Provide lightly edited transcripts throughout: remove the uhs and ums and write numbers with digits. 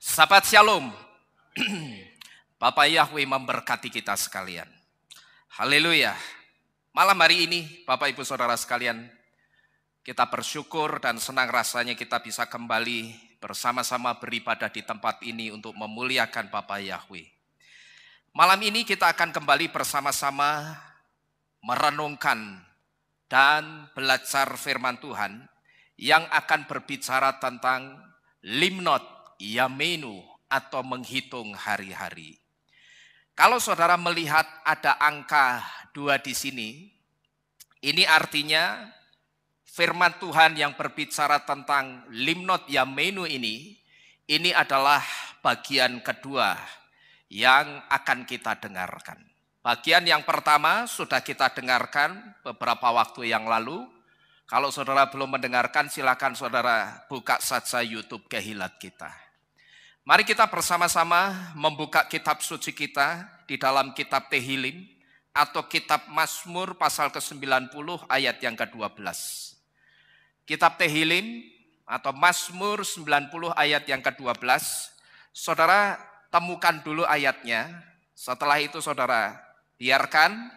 Sahabat Shalom, Bapak Yahweh memberkati kita sekalian. Haleluya. Malam hari ini, Bapak Ibu Saudara sekalian, kita bersyukur dan senang rasanya kita bisa kembali bersama-sama beribadah di tempat ini untuk memuliakan Bapak Yahweh. Malam ini kita akan kembali bersama-sama merenungkan dan belajar firman Tuhan yang akan berbicara tentang limnot Yamenu atau menghitung hari-hari. Kalau saudara melihat ada angka 2 di sini, ini artinya firman Tuhan yang berbicara tentang limnot Yamenu ini adalah bagian kedua yang akan kita dengarkan. Bagian yang pertama sudah kita dengarkan beberapa waktu yang lalu. Kalau saudara belum mendengarkan, silakan saudara buka saja YouTube Kehilat kita. Mari kita bersama-sama membuka kitab suci kita di dalam kitab Tehillim atau kitab Mazmur pasal ke-90 ayat yang ke-12. Kitab Tehillim atau Mazmur 90 ayat yang ke-12, saudara temukan dulu ayatnya. Setelah itu saudara biarkan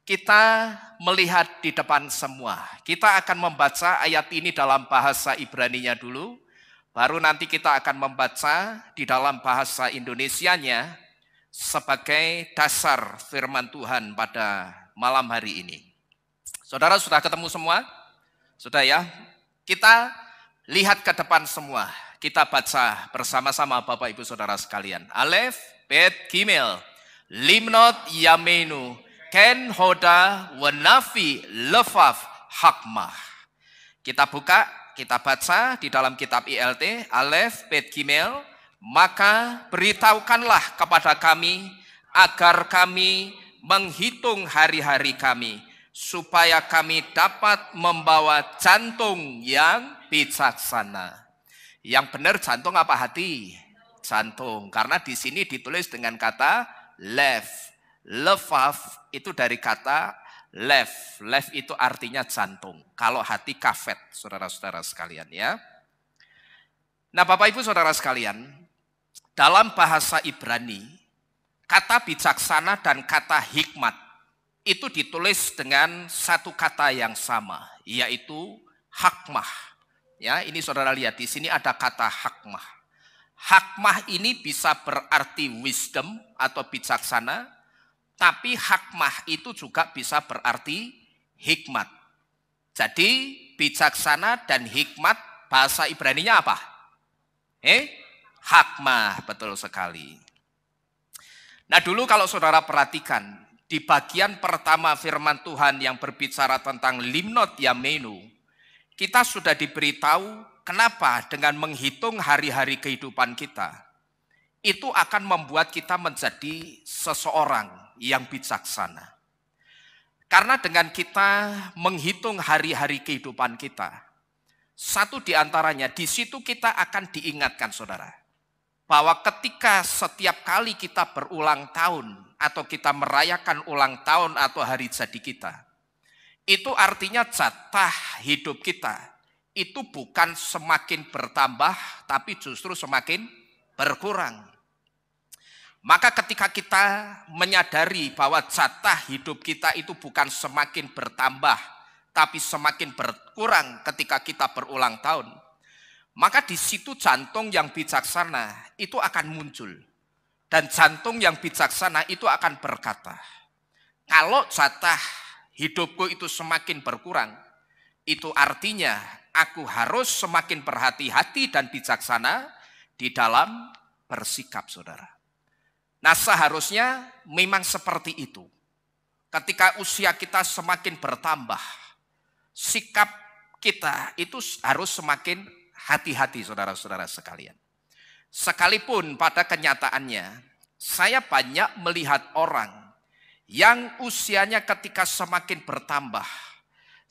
kita melihat di depan semua. Kita akan membaca ayat ini dalam bahasa Ibraninya dulu. Baru nanti kita akan membaca di dalam bahasa Indonesianya sebagai dasar firman Tuhan pada malam hari ini. Saudara sudah ketemu semua? Sudah ya? Kita lihat ke depan semua. Kita baca bersama-sama Bapak Ibu Saudara sekalian. Alef, Bet, Gimel, Limnot, Yamenu, Ken, Hoda, Wanafi, Lefaf, Hakmah. Kita buka. Kita baca di dalam kitab ILT, Alef, Bet, Gimel, maka beritahukanlah kepada kami agar kami menghitung hari-hari kami, supaya kami dapat membawa jantung yang bijaksana. Yang benar jantung apa hati? Jantung, karena di sini ditulis dengan kata lef. Lefaf itu dari kata left itu artinya jantung. Kalau hati kafet, saudara-saudara sekalian ya. Nah Bapak Ibu Saudara sekalian, dalam bahasa Ibrani, kata bijaksana dan kata hikmat itu ditulis dengan satu kata yang sama, yaitu hakmah. Ya, ini saudara lihat di sini ada kata hakmah. Hakmah ini bisa berarti wisdom atau bijaksana. Tapi hakmah itu juga bisa berarti hikmat. Jadi bijaksana dan hikmat bahasa Ibraninya apa? Hakmah, betul sekali. Nah dulu kalau saudara perhatikan, di bagian pertama firman Tuhan yang berbicara tentang limnot Yamenu, kita sudah diberitahu kenapa dengan menghitung hari-hari kehidupan kita, itu akan membuat kita menjadi seseorang yang bijaksana. Karena dengan kita menghitung hari-hari kehidupan kita, satu di antaranya di situ kita akan diingatkan saudara, bahwa ketika setiap kali kita berulang tahun atau kita merayakan ulang tahun atau hari jadi kita, itu artinya jatah hidup kita itu bukan semakin bertambah, tapi justru semakin berkurang. Maka ketika kita menyadari bahwa jatah hidup kita itu bukan semakin bertambah, tapi semakin berkurang ketika kita berulang tahun, maka di situ jantung yang bijaksana itu akan muncul. Dan jantung yang bijaksana itu akan berkata, kalau jatah hidupku itu semakin berkurang, itu artinya aku harus semakin berhati-hati dan bijaksana di dalam bersikap saudara. Nah seharusnya memang seperti itu. Ketika usia kita semakin bertambah, sikap kita itu harus semakin hati-hati saudara-saudara sekalian. Sekalipun pada kenyataannya, saya banyak melihat orang yang usianya ketika semakin bertambah,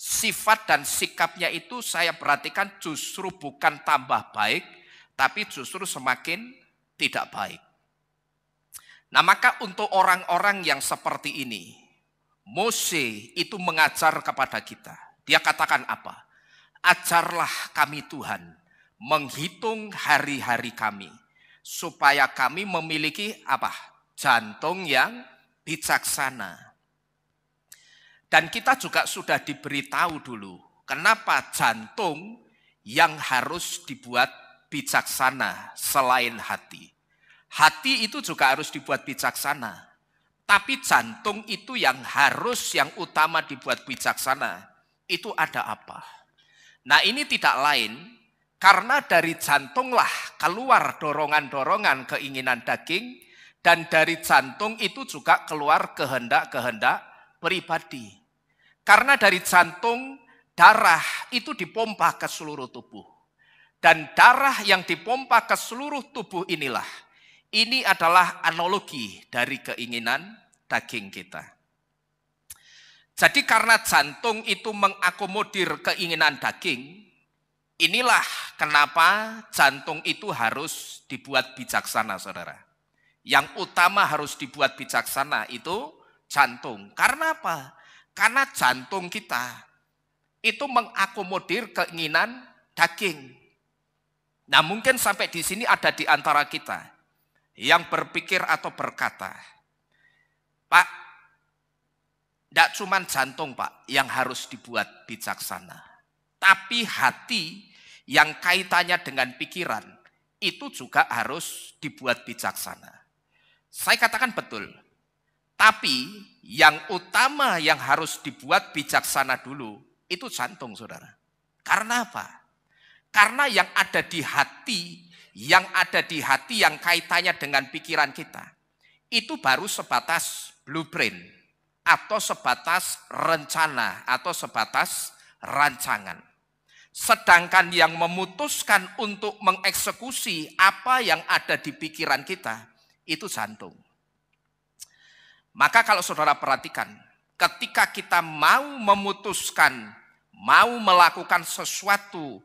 sifat dan sikapnya itu saya perhatikan justru bukan tambah baik, tapi justru semakin tidak baik. Nah maka untuk orang-orang yang seperti ini, Mose itu mengajar kepada kita. Dia katakan apa? Ajarlah kami Tuhan menghitung hari-hari kami, supaya kami memiliki apa? Jantung yang bijaksana. Dan kita juga sudah diberitahu dulu, kenapa jantung yang harus dibuat bijaksana selain hati. Hati itu juga harus dibuat bijaksana. Tapi jantung itu yang utama dibuat bijaksana. Itu ada apa? Nah, ini tidak lain karena dari jantunglah keluar dorongan-dorongan keinginan daging, dan dari jantung itu juga keluar kehendak-kehendak pribadi. Karena dari jantung darah itu dipompa ke seluruh tubuh. Dan darah yang dipompa ke seluruh tubuh ini adalah analogi dari keinginan daging kita. Jadi karena jantung itu mengakomodir keinginan daging, inilah kenapa jantung itu harus dibuat bijaksana, saudara. Yang utama harus dibuat bijaksana itu jantung. Karena apa? Karena jantung kita itu mengakomodir keinginan daging. Nah, mungkin sampai di sini ada di antara kita yang berpikir atau berkata, Pak, tidak cuma jantung Pak yang harus dibuat bijaksana, tapi hati yang kaitannya dengan pikiran itu juga harus dibuat bijaksana. Saya katakan betul, tapi yang utama yang harus dibuat bijaksana dulu itu jantung, saudara. Karena apa? Karena yang ada di hati yang kaitannya dengan pikiran kita, itu baru sebatas blueprint, atau sebatas rencana, atau sebatas rancangan. Sedangkan yang memutuskan untuk mengeksekusi apa yang ada di pikiran kita, itu jantung. Maka kalau saudara perhatikan, ketika kita mau memutuskan, mau melakukan sesuatu,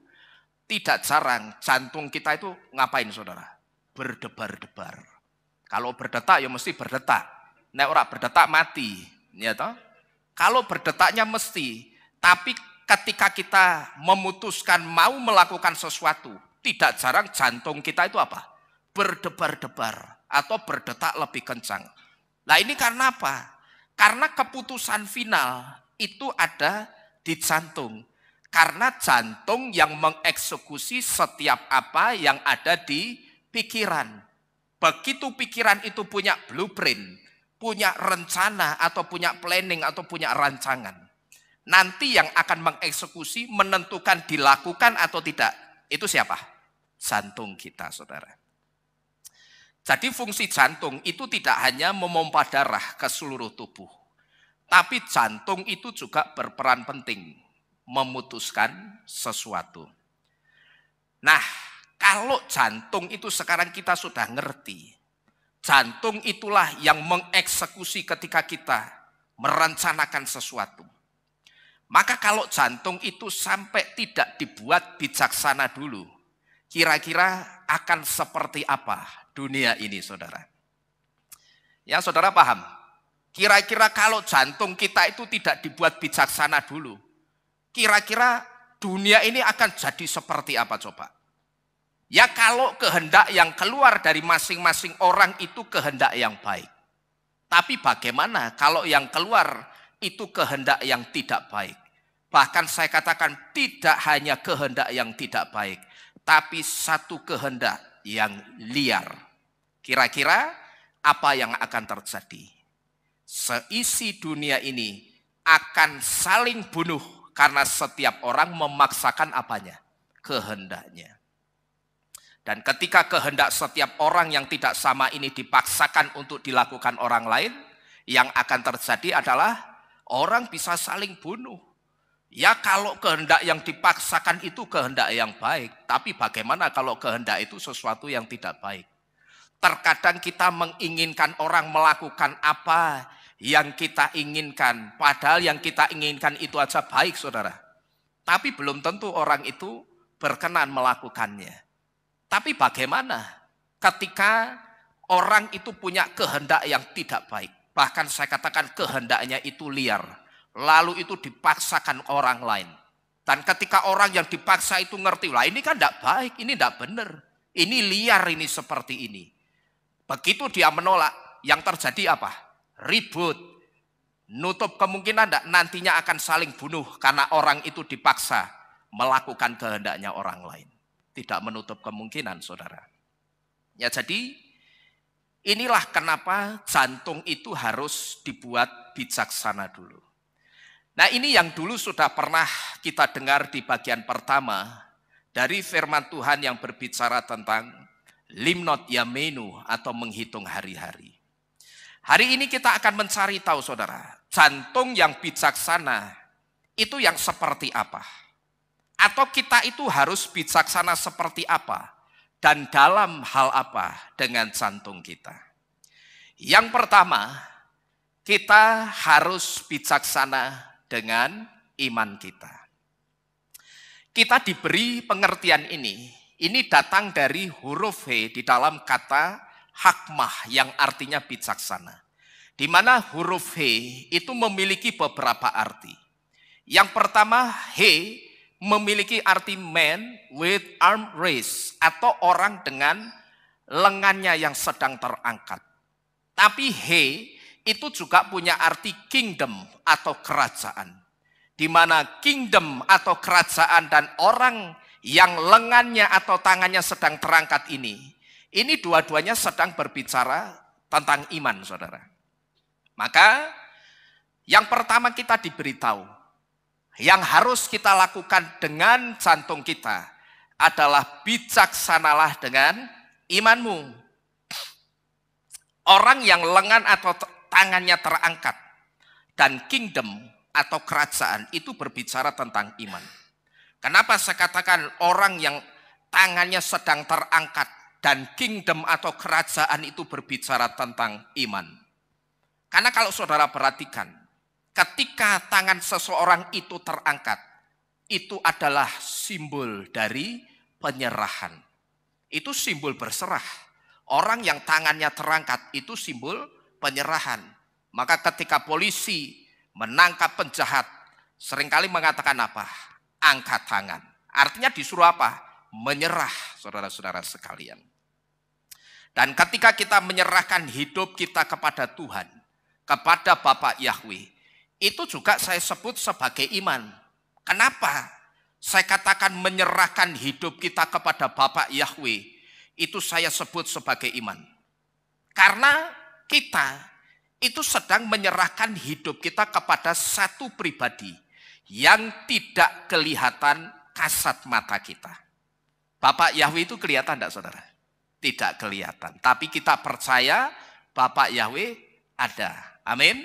tidak jarang jantung kita itu ngapain, saudara? Berdebar-debar. Kalau berdetak ya mesti berdetak. Nek ora berdetak mati, ya toh? Kalau berdetaknya mesti, tapi ketika kita memutuskan mau melakukan sesuatu, tidak jarang jantung kita itu apa? Berdebar-debar atau berdetak lebih kencang. Nah, ini karena apa? Karena keputusan final itu ada di jantung. Karena jantung yang mengeksekusi setiap apa yang ada di pikiran. Begitu pikiran itu punya blueprint, punya rencana atau punya planning atau punya rancangan, nanti yang akan mengeksekusi, menentukan dilakukan atau tidak, itu siapa? Jantung kita, saudara. Jadi fungsi jantung itu tidak hanya memompa darah ke seluruh tubuh, tapi jantung itu juga berperan penting memutuskan sesuatu. Nah, kalau jantung itu sekarang kita sudah ngerti, jantung itulah yang mengeksekusi ketika kita merencanakan sesuatu. Maka kalau jantung itu sampai tidak dibuat bijaksana dulu, kira-kira akan seperti apa dunia ini, saudara? Ya, saudara paham? Kira-kira kalau jantung kita itu tidak dibuat bijaksana dulu, kira-kira dunia ini akan jadi seperti apa coba? Ya, kalau kehendak yang keluar dari masing-masing orang itu kehendak yang baik. Tapi bagaimana kalau yang keluar itu kehendak yang tidak baik? Bahkan saya katakan tidak hanya kehendak yang tidak baik, tapi satu kehendak yang liar. Kira-kira apa yang akan terjadi? Seisi dunia ini akan saling bunuh karena setiap orang memaksakan apanya? Kehendaknya. Dan ketika kehendak setiap orang yang tidak sama ini dipaksakan untuk dilakukan orang lain, yang akan terjadi adalah orang bisa saling bunuh. Ya, kalau kehendak yang dipaksakan itu kehendak yang baik, tapi bagaimana kalau kehendak itu sesuatu yang tidak baik? Terkadang kita menginginkan orang melakukan apa yang kita inginkan, padahal yang kita inginkan itu aja baik, saudara. Tapi belum tentu orang itu berkenan melakukannya. Tapi bagaimana ketika orang itu punya kehendak yang tidak baik? Bahkan saya katakan kehendaknya itu liar, lalu itu dipaksakan orang lain. Dan ketika orang yang dipaksa itu ngerti, lah ini kan tidak baik, ini tidak benar. Ini liar, ini seperti ini. Begitu dia menolak, yang terjadi apa? Ribut. Nutup kemungkinan nantinya akan saling bunuh karena orang itu dipaksa melakukan kehendaknya orang lain. Tidak menutup kemungkinan, saudara. Ya, jadi inilah kenapa jantung itu harus dibuat bijaksana dulu. Nah, ini yang dulu sudah pernah kita dengar di bagian pertama dari firman Tuhan yang berbicara tentang limnot yamenu atau menghitung hari-hari. Hari ini kita akan mencari tahu, saudara, jantung yang bijaksana itu yang seperti apa? Atau kita itu harus bijaksana seperti apa? Dan dalam hal apa dengan jantung kita? Yang pertama, kita harus bijaksana dengan iman kita. Kita diberi pengertian ini datang dari huruf H di dalam kata hikmah yang artinya bijaksana. Di mana huruf H itu memiliki beberapa arti. Yang pertama, H memiliki arti man with arm raised atau orang dengan lengannya yang sedang terangkat. Tapi H itu juga punya arti kingdom atau kerajaan. Di mana kingdom atau kerajaan dan orang yang lengannya atau tangannya sedang terangkat ini dua-duanya sedang berbicara tentang iman, saudara. Maka yang pertama kita diberitahu, yang harus kita lakukan dengan jantung kita adalah bijaksanalah dengan imanmu. Orang yang lengan atau tangannya terangkat dan kingdom atau kerajaan itu berbicara tentang iman. Kenapa saya katakan orang yang tangannya sedang terangkat dan kingdom atau kerajaan itu berbicara tentang iman? Karena kalau saudara perhatikan, ketika tangan seseorang itu terangkat, itu adalah simbol dari penyerahan. Itu simbol berserah. Orang yang tangannya terangkat itu simbol penyerahan. Maka ketika polisi menangkap penjahat, seringkali mengatakan apa? Angkat tangan. Artinya disuruh apa? Menyerah, saudara-saudara sekalian. Dan ketika kita menyerahkan hidup kita kepada Tuhan, kepada Bapa Yahweh, itu juga saya sebut sebagai iman. Kenapa? Saya katakan menyerahkan hidup kita kepada Bapa Yahweh, itu saya sebut sebagai iman. Karena kita itu sedang menyerahkan hidup kita kepada satu pribadi yang tidak kelihatan kasat mata kita. Bapa Yahweh itu kelihatan tidak, saudara? Tidak kelihatan. Tapi kita percaya Bapa Yahweh ada. Amin.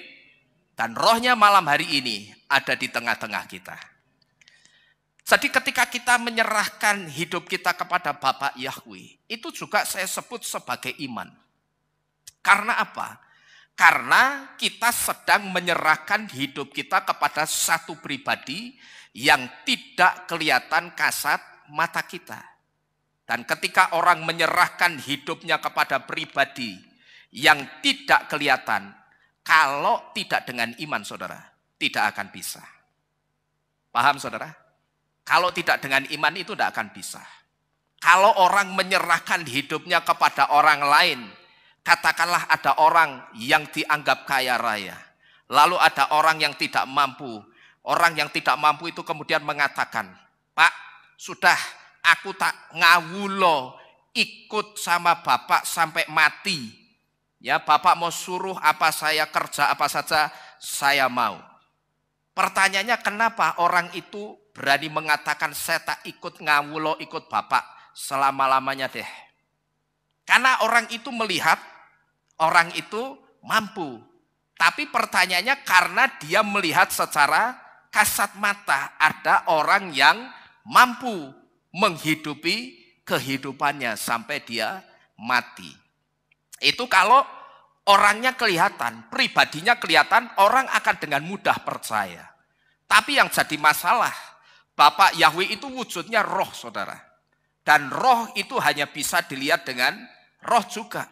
Dan rohnya malam hari ini ada di tengah-tengah kita. Jadi ketika kita menyerahkan hidup kita kepada Bapa Yahweh, itu juga saya sebut sebagai iman. Karena apa? Karena kita sedang menyerahkan hidup kita kepada satu pribadi yang tidak kelihatan kasat mata kita. Dan ketika orang menyerahkan hidupnya kepada pribadi yang tidak kelihatan, kalau tidak dengan iman, saudara, tidak akan bisa. Paham, saudara? Kalau tidak dengan iman itu tidak akan bisa. Kalau orang menyerahkan hidupnya kepada orang lain, katakanlah ada orang yang dianggap kaya raya, lalu ada orang yang tidak mampu. Orang yang tidak mampu itu kemudian mengatakan, Pak, sudah aku tak ngawulo ikut sama Bapak sampai mati. Ya, Bapak mau suruh apa saya kerja apa saja saya mau. Pertanyaannya, kenapa orang itu berani mengatakan saya tak ikut ngawulo ikut Bapak selama-lamanya deh? Karena orang itu melihat orang itu mampu. Tapi pertanyaannya karena dia melihat secara kasat mata ada orang yang mampu menghidupi kehidupannya sampai dia mati. Itu kalau orangnya kelihatan, pribadinya kelihatan, orang akan dengan mudah percaya. Tapi yang jadi masalah, Bapa Yahweh itu wujudnya roh, saudara. Dan roh itu hanya bisa dilihat dengan roh juga.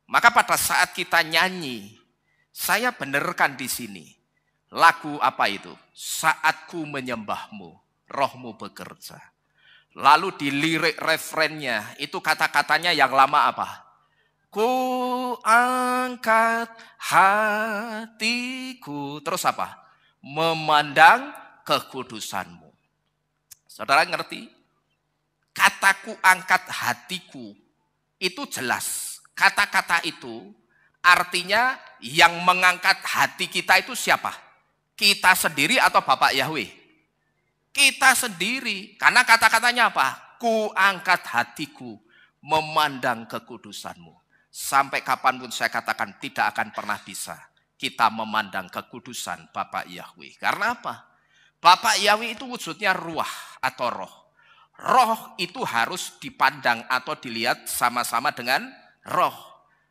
Maka pada saat kita nyanyi, saya benarkan di sini. Lagu apa itu? Saat ku menyembahmu, rohmu bekerja. Lalu di lirik refrennya, itu kata-katanya yang lama apa? Ku angkat hatiku. Terus apa? Memandang kekudusanmu. Saudara ngerti? Kataku angkat hatiku. Itu jelas. Kata-kata itu artinya yang mengangkat hati kita itu siapa? Kita sendiri atau Bapak Yahweh? Kita sendiri. Karena kata-katanya apa? Ku angkat hatiku memandang kekudusanmu. Sampai kapanpun saya katakan tidak akan pernah bisa kita memandang kekudusan Bapak Yahweh. Karena apa? Bapak Yahweh itu wujudnya ruah atau roh. Roh itu harus dipandang atau dilihat sama-sama dengan roh.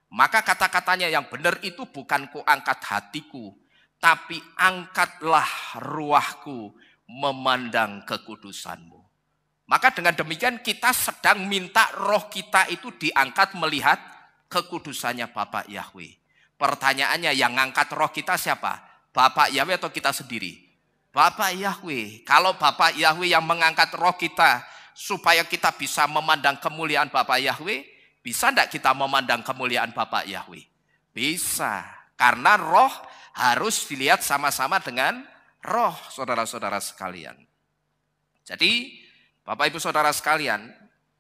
Maka kata-katanya yang benar itu bukan ku angkat hatiku, tapi angkatlah ruahku memandang kekudusanmu. Maka dengan demikian kita sedang minta roh kita itu diangkat melihat kekudusannya Bapak Yahweh. Pertanyaannya yang ngangkat roh kita siapa? Bapak Yahweh atau kita sendiri? Bapak Yahweh. Kalau Bapak Yahweh yang mengangkat roh kita supaya kita bisa memandang kemuliaan Bapak Yahweh, bisa enggak kita memandang kemuliaan Bapak Yahweh? Bisa. Karena roh harus dilihat sama-sama dengan roh, saudara-saudara sekalian. Jadi, Bapak Ibu Saudara sekalian,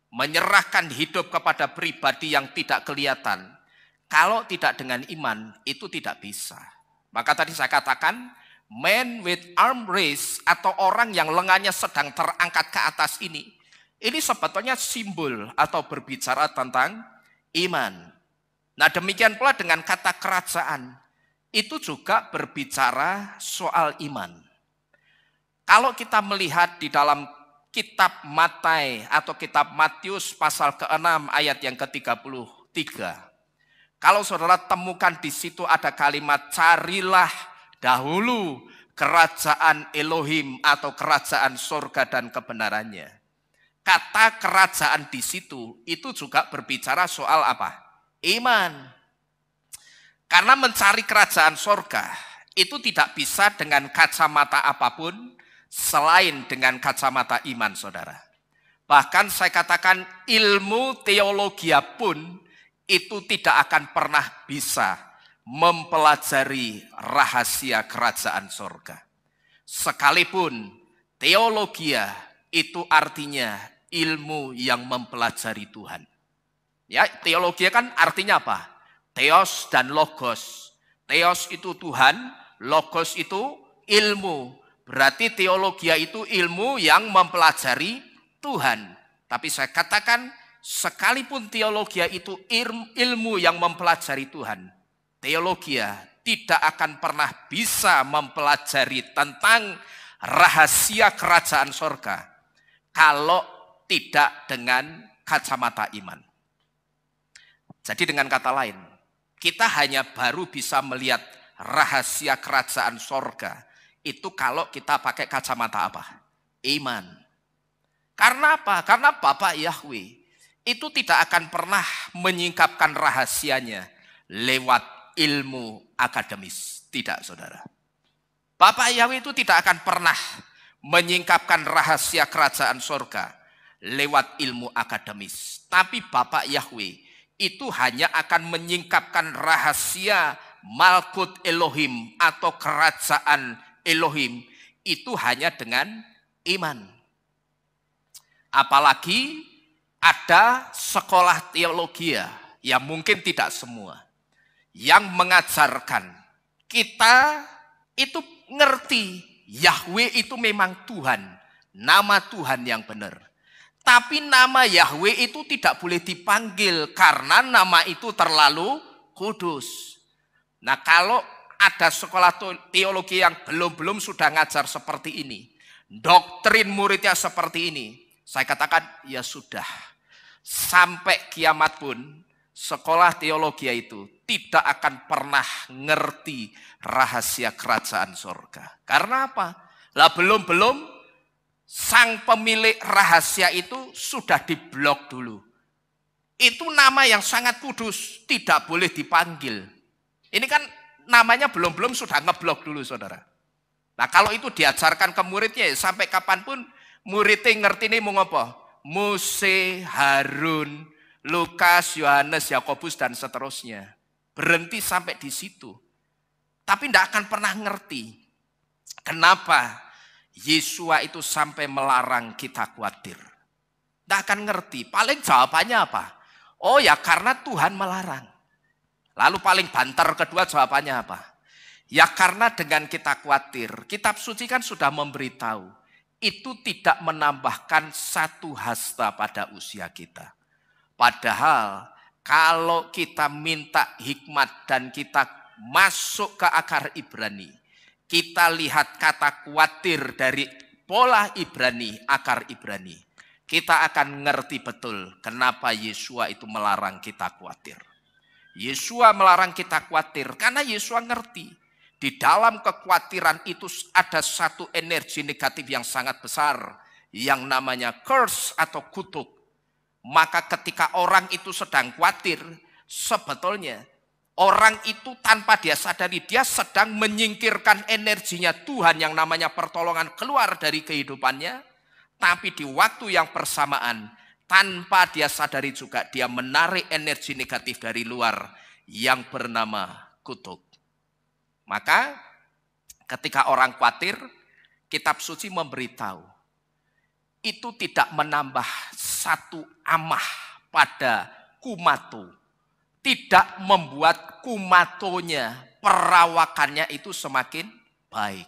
menyerahkan hidup kepada pribadi yang tidak kelihatan, kalau tidak dengan iman, itu tidak bisa. Maka tadi saya katakan, man with arm raised atau orang yang lengannya sedang terangkat ke atas ini sebetulnya simbol atau berbicara tentang iman. Nah demikian pula dengan kata kerajaan, itu juga berbicara soal iman. Kalau kita melihat di dalam kitab Matai atau kitab Matius pasal ke-6 ayat yang ke-33. Kalau saudara temukan di situ ada kalimat carilah dahulu kerajaan Elohim atau kerajaan surga dan kebenarannya. Kata kerajaan di situ itu juga berbicara soal apa? Iman. Karena mencari kerajaan surga itu tidak bisa dengan kacamata apapun selain dengan kacamata iman, saudara. Bahkan saya katakan ilmu teologi pun itu tidak akan pernah bisa mempelajari rahasia kerajaan surga. Sekalipun teologi itu artinya ilmu yang mempelajari Tuhan. Ya, teologi kan artinya apa? Theos dan logos. Theos itu Tuhan, logos itu ilmu. Berarti teologi itu ilmu yang mempelajari Tuhan. Tapi saya katakan sekalipun teologi itu ilmu yang mempelajari Tuhan, teologi tidak akan pernah bisa mempelajari tentang rahasia kerajaan surga kalau tidak dengan kacamata iman. Jadi dengan kata lain, kita hanya baru bisa melihat rahasia kerajaan surga itu kalau kita pakai kacamata apa? Iman. Karena apa? Karena Bapak Yahweh itu tidak akan pernah menyingkapkan rahasianya lewat ilmu akademis. Tidak, saudara. Bapak Yahweh itu tidak akan pernah menyingkapkan rahasia kerajaan surga lewat ilmu akademis. Tapi Bapak Yahweh itu hanya akan menyingkapkan rahasia Malkut Elohim atau kerajaan Elohim itu hanya dengan iman. Apalagi ada sekolah teologi yang mungkin tidak semua yang mengajarkan kita itu ngerti Yahweh itu memang Tuhan, nama Tuhan yang benar. Tapi nama Yahweh itu tidak boleh dipanggil karena nama itu terlalu kudus. Nah kalau ada sekolah teologi yang belum sudah ngajar seperti ini, doktrin muridnya seperti ini, saya katakan ya sudah. Sampai kiamat pun sekolah teologi itu tidak akan pernah ngerti rahasia kerajaan surga. Karena apa? Lah belum sang pemilik rahasia itu sudah diblok dulu. Itu nama yang sangat kudus, tidak boleh dipanggil. Ini kan namanya belum sudah ngeblok dulu, saudara. Nah kalau itu diajarkan ke muridnya, sampai kapanpun muridnya ngerti ini mau apa? Mose, Harun, Lukas, Yohanes, Yakobus, dan seterusnya. Berhenti sampai di situ. Tapi tidak akan pernah ngerti kenapa Yesua itu sampai melarang kita khawatir. Tidak akan ngerti. Paling jawabannya apa? Oh ya, karena Tuhan melarang. Lalu paling banter kedua jawabannya apa? Ya karena dengan kita khawatir, kitab suci kan sudah memberitahu, itu tidak menambahkan satu hasta pada usia kita. Padahal kalau kita minta hikmat dan kita masuk ke akar Ibrani, kita lihat kata khawatir dari pola Ibrani, akar Ibrani, kita akan ngerti betul kenapa Yesua itu melarang kita khawatir. Yesua melarang kita khawatir karena Yesua ngerti di dalam kekhawatiran itu ada satu energi negatif yang sangat besar yang namanya curse atau kutuk. Maka ketika orang itu sedang khawatir, sebetulnya orang itu tanpa dia sadari dia sedang menyingkirkan energinya Tuhan yang namanya pertolongan keluar dari kehidupannya. Tapi di waktu yang bersamaan tanpa dia sadari juga dia menarik energi negatif dari luar yang bernama kutuk. Maka ketika orang khawatir, kitab suci memberitahu itu tidak menambah satu amah pada kumato. Tidak membuat kumatonya, perawakannya itu semakin baik.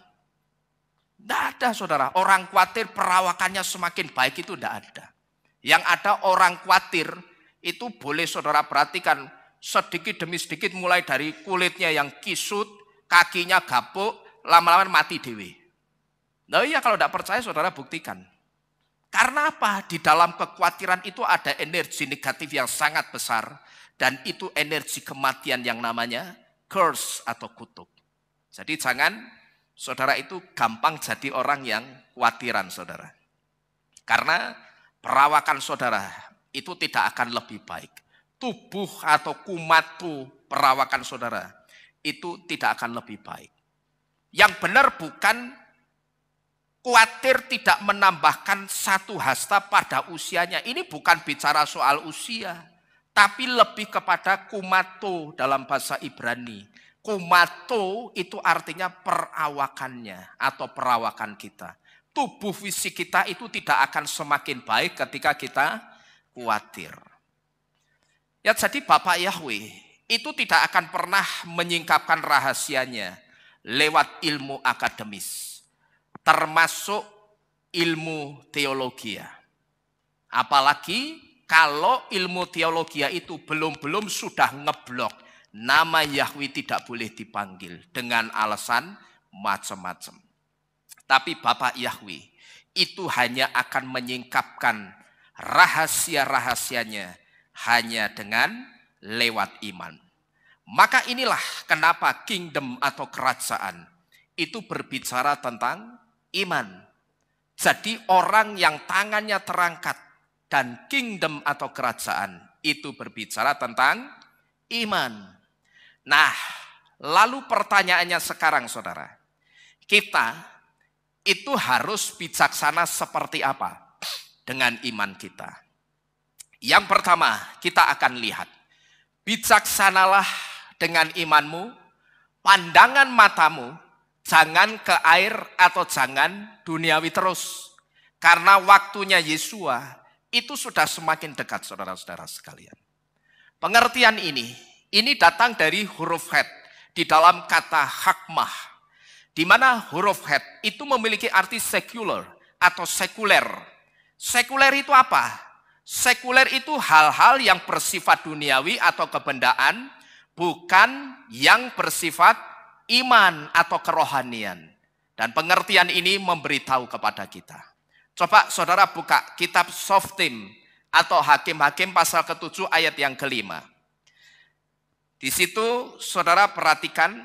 Tidak ada saudara, orang khawatir perawakannya semakin baik itu tidak ada. Yang ada orang khawatir itu boleh saudara perhatikan sedikit demi sedikit mulai dari kulitnya yang kisut, kakinya gapuk, lama-lama mati dewe. Nah iya kalau tidak percaya saudara buktikan. Karena apa? Di dalam kekhawatiran itu ada energi negatif yang sangat besar. Dan itu energi kematian yang namanya curse atau kutuk. Jadi jangan saudara itu gampang jadi orang yang khawatiran saudara. Karena perawakan saudara itu tidak akan lebih baik. Tubuh atau kumatu perawakan saudara itu tidak akan lebih baik. Yang benar bukan khawatir tidak menambahkan satu hasta pada usianya. Ini bukan bicara soal usia, tapi lebih kepada kumato dalam bahasa Ibrani. Kumato itu artinya perawakannya atau perawakan kita. Tubuh fisik kita itu tidak akan semakin baik ketika kita khawatir. Ya jadi Bapak Yahweh itu tidak akan pernah menyingkapkan rahasianya lewat ilmu akademis, termasuk ilmu teologi. Apalagi kalau ilmu teologi itu belum sudah ngeblok, nama Yahweh tidak boleh dipanggil dengan alasan macam-macam. Tapi Bapak Yahweh itu hanya akan menyingkapkan rahasia-rahasianya hanya dengan lewat iman. Maka inilah kenapa kingdom atau kerajaan itu berbicara tentang iman. Jadi orang yang tangannya terangkat dan kingdom atau kerajaan itu berbicara tentang iman. Nah, lalu pertanyaannya sekarang saudara, kita itu harus bijaksana seperti apa dengan iman kita? Yang pertama kita akan lihat, bijaksanalah dengan imanmu, pandangan matamu jangan ke air atau jangan duniawi terus. Karena waktunya Yesua itu sudah semakin dekat saudara-saudara sekalian. Pengertian ini datang dari huruf het di dalam kata hakmah. Di mana huruf het itu memiliki arti secular atau sekuler. Sekuler itu apa? Sekuler itu hal-hal yang bersifat duniawi atau kebendaan, bukan yang bersifat iman atau kerohanian. Dan pengertian ini memberitahu kepada kita. Coba saudara buka kitab Shoftim atau Hakim-Hakim pasal ke-7 ayat yang ke-5. Di situ saudara perhatikan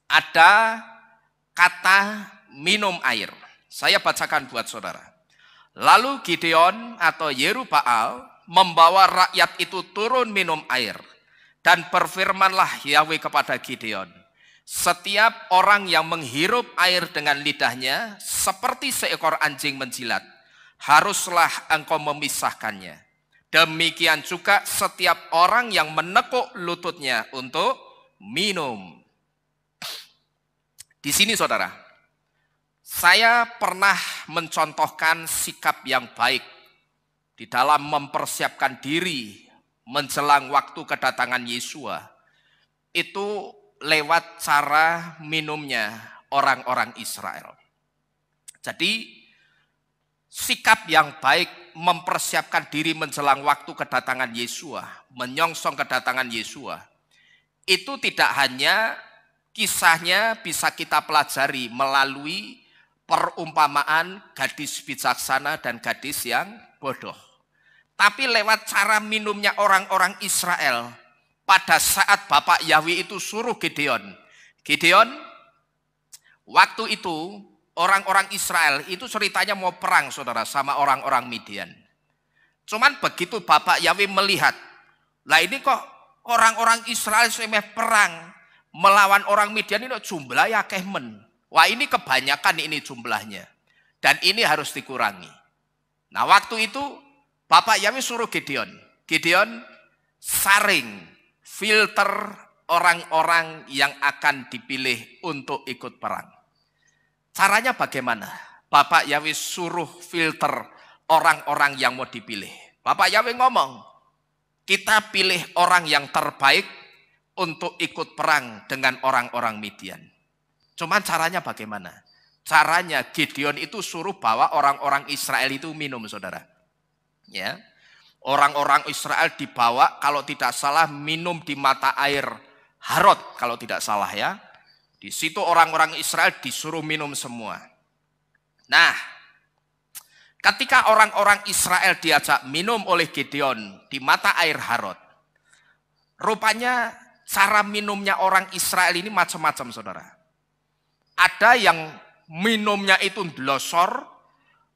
ada kata minum air. Saya bacakan buat saudara. Lalu Gideon atau Yerubbaal membawa rakyat itu turun minum air. Dan berfirmanlah Yahweh kepada Gideon, setiap orang yang menghirup air dengan lidahnya seperti seekor anjing menjilat, haruslah engkau memisahkannya. Demikian juga setiap orang yang menekuk lututnya untuk minum. Di sini saudara, saya pernah mencontohkan sikap yang baik di dalam mempersiapkan diri menjelang waktu kedatangan Yesua. Itu lewat cara minumnya orang-orang Israel. Jadi sikap yang baik mempersiapkan diri menjelang waktu kedatangan Yesua, menyongsong kedatangan Yesua, itu tidak hanya kisahnya bisa kita pelajari melalui perumpamaan gadis bijaksana dan gadis yang bodoh. Tapi lewat cara minumnya orang-orang Israel pada saat Bapak Yahweh itu suruh Gideon. Gideon, waktu itu orang-orang Israel itu ceritanya mau perang saudara sama orang-orang Midian. Cuman begitu Bapak Yahweh melihat, lah ini kok orang-orang Israel semeh perang melawan orang Midian ini jumlahnya kehmen. Wah ini kebanyakan ini jumlahnya. Dan ini harus dikurangi. Nah waktu itu Bapak Yahweh suruh Gideon. Gideon saring, filter orang-orang yang akan dipilih untuk ikut perang. Caranya bagaimana? Bapak Yahweh suruh filter orang-orang yang mau dipilih. Bapak Yahweh ngomong, kita pilih orang yang terbaik untuk ikut perang dengan orang-orang Midian. Cuman caranya bagaimana? Caranya Gideon itu suruh bawa orang-orang Israel itu minum saudara. Ya, orang-orang Israel dibawa kalau tidak salah minum di mata air Harod kalau tidak salah ya. Di situ orang-orang Israel disuruh minum semua. Nah, ketika orang-orang Israel diajak minum oleh Gideon di mata air Harod, rupanya cara minumnya orang Israel ini macam-macam saudara. Ada yang minumnya itu blosor,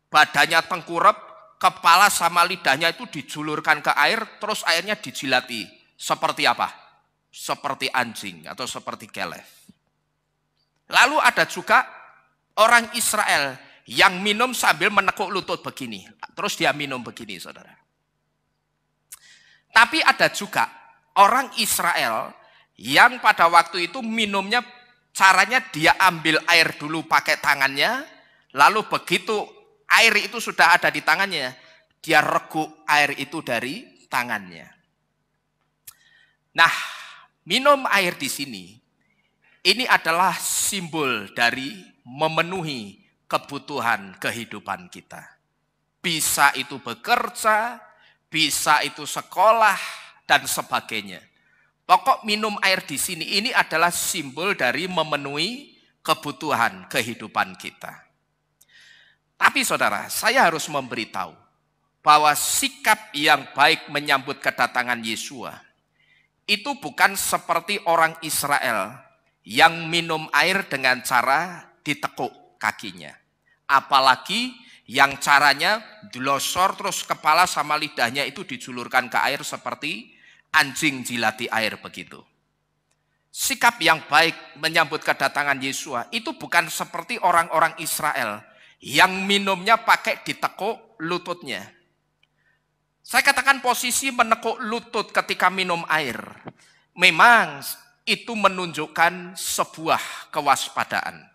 badannya tengkurap, kepala sama lidahnya itu dijulurkan ke air, terus airnya dijilati. Seperti apa? Seperti anjing atau seperti kelef. Lalu ada juga orang Israel yang minum sambil menekuk lutut begini. Terus dia minum begini saudara. Tapi ada juga orang Israel yang pada waktu itu minumnya caranya dia ambil air dulu pakai tangannya, lalu begitu air itu sudah ada di tangannya, dia reguk air itu dari tangannya. Nah, minum air di sini, ini adalah simbol dari memenuhi kebutuhan kehidupan kita. Bisa itu bekerja, bisa itu sekolah, dan sebagainya. Pokok minum air di sini ini adalah simbol dari memenuhi kebutuhan kehidupan kita. Tapi saudara, saya harus memberitahu bahwa sikap yang baik menyambut kedatangan Yesua itu bukan seperti orang Israel yang minum air dengan cara ditekuk kakinya. Apalagi yang caranya dilosor terus kepala sama lidahnya itu dijulurkan ke air seperti anjing jilati air begitu. Sikap yang baik menyambut kedatangan Yesua itu bukan seperti orang-orang Israel yang minumnya pakai ditekuk lututnya. Saya katakan posisi menekuk lutut ketika minum air, memang itu menunjukkan sebuah kewaspadaan.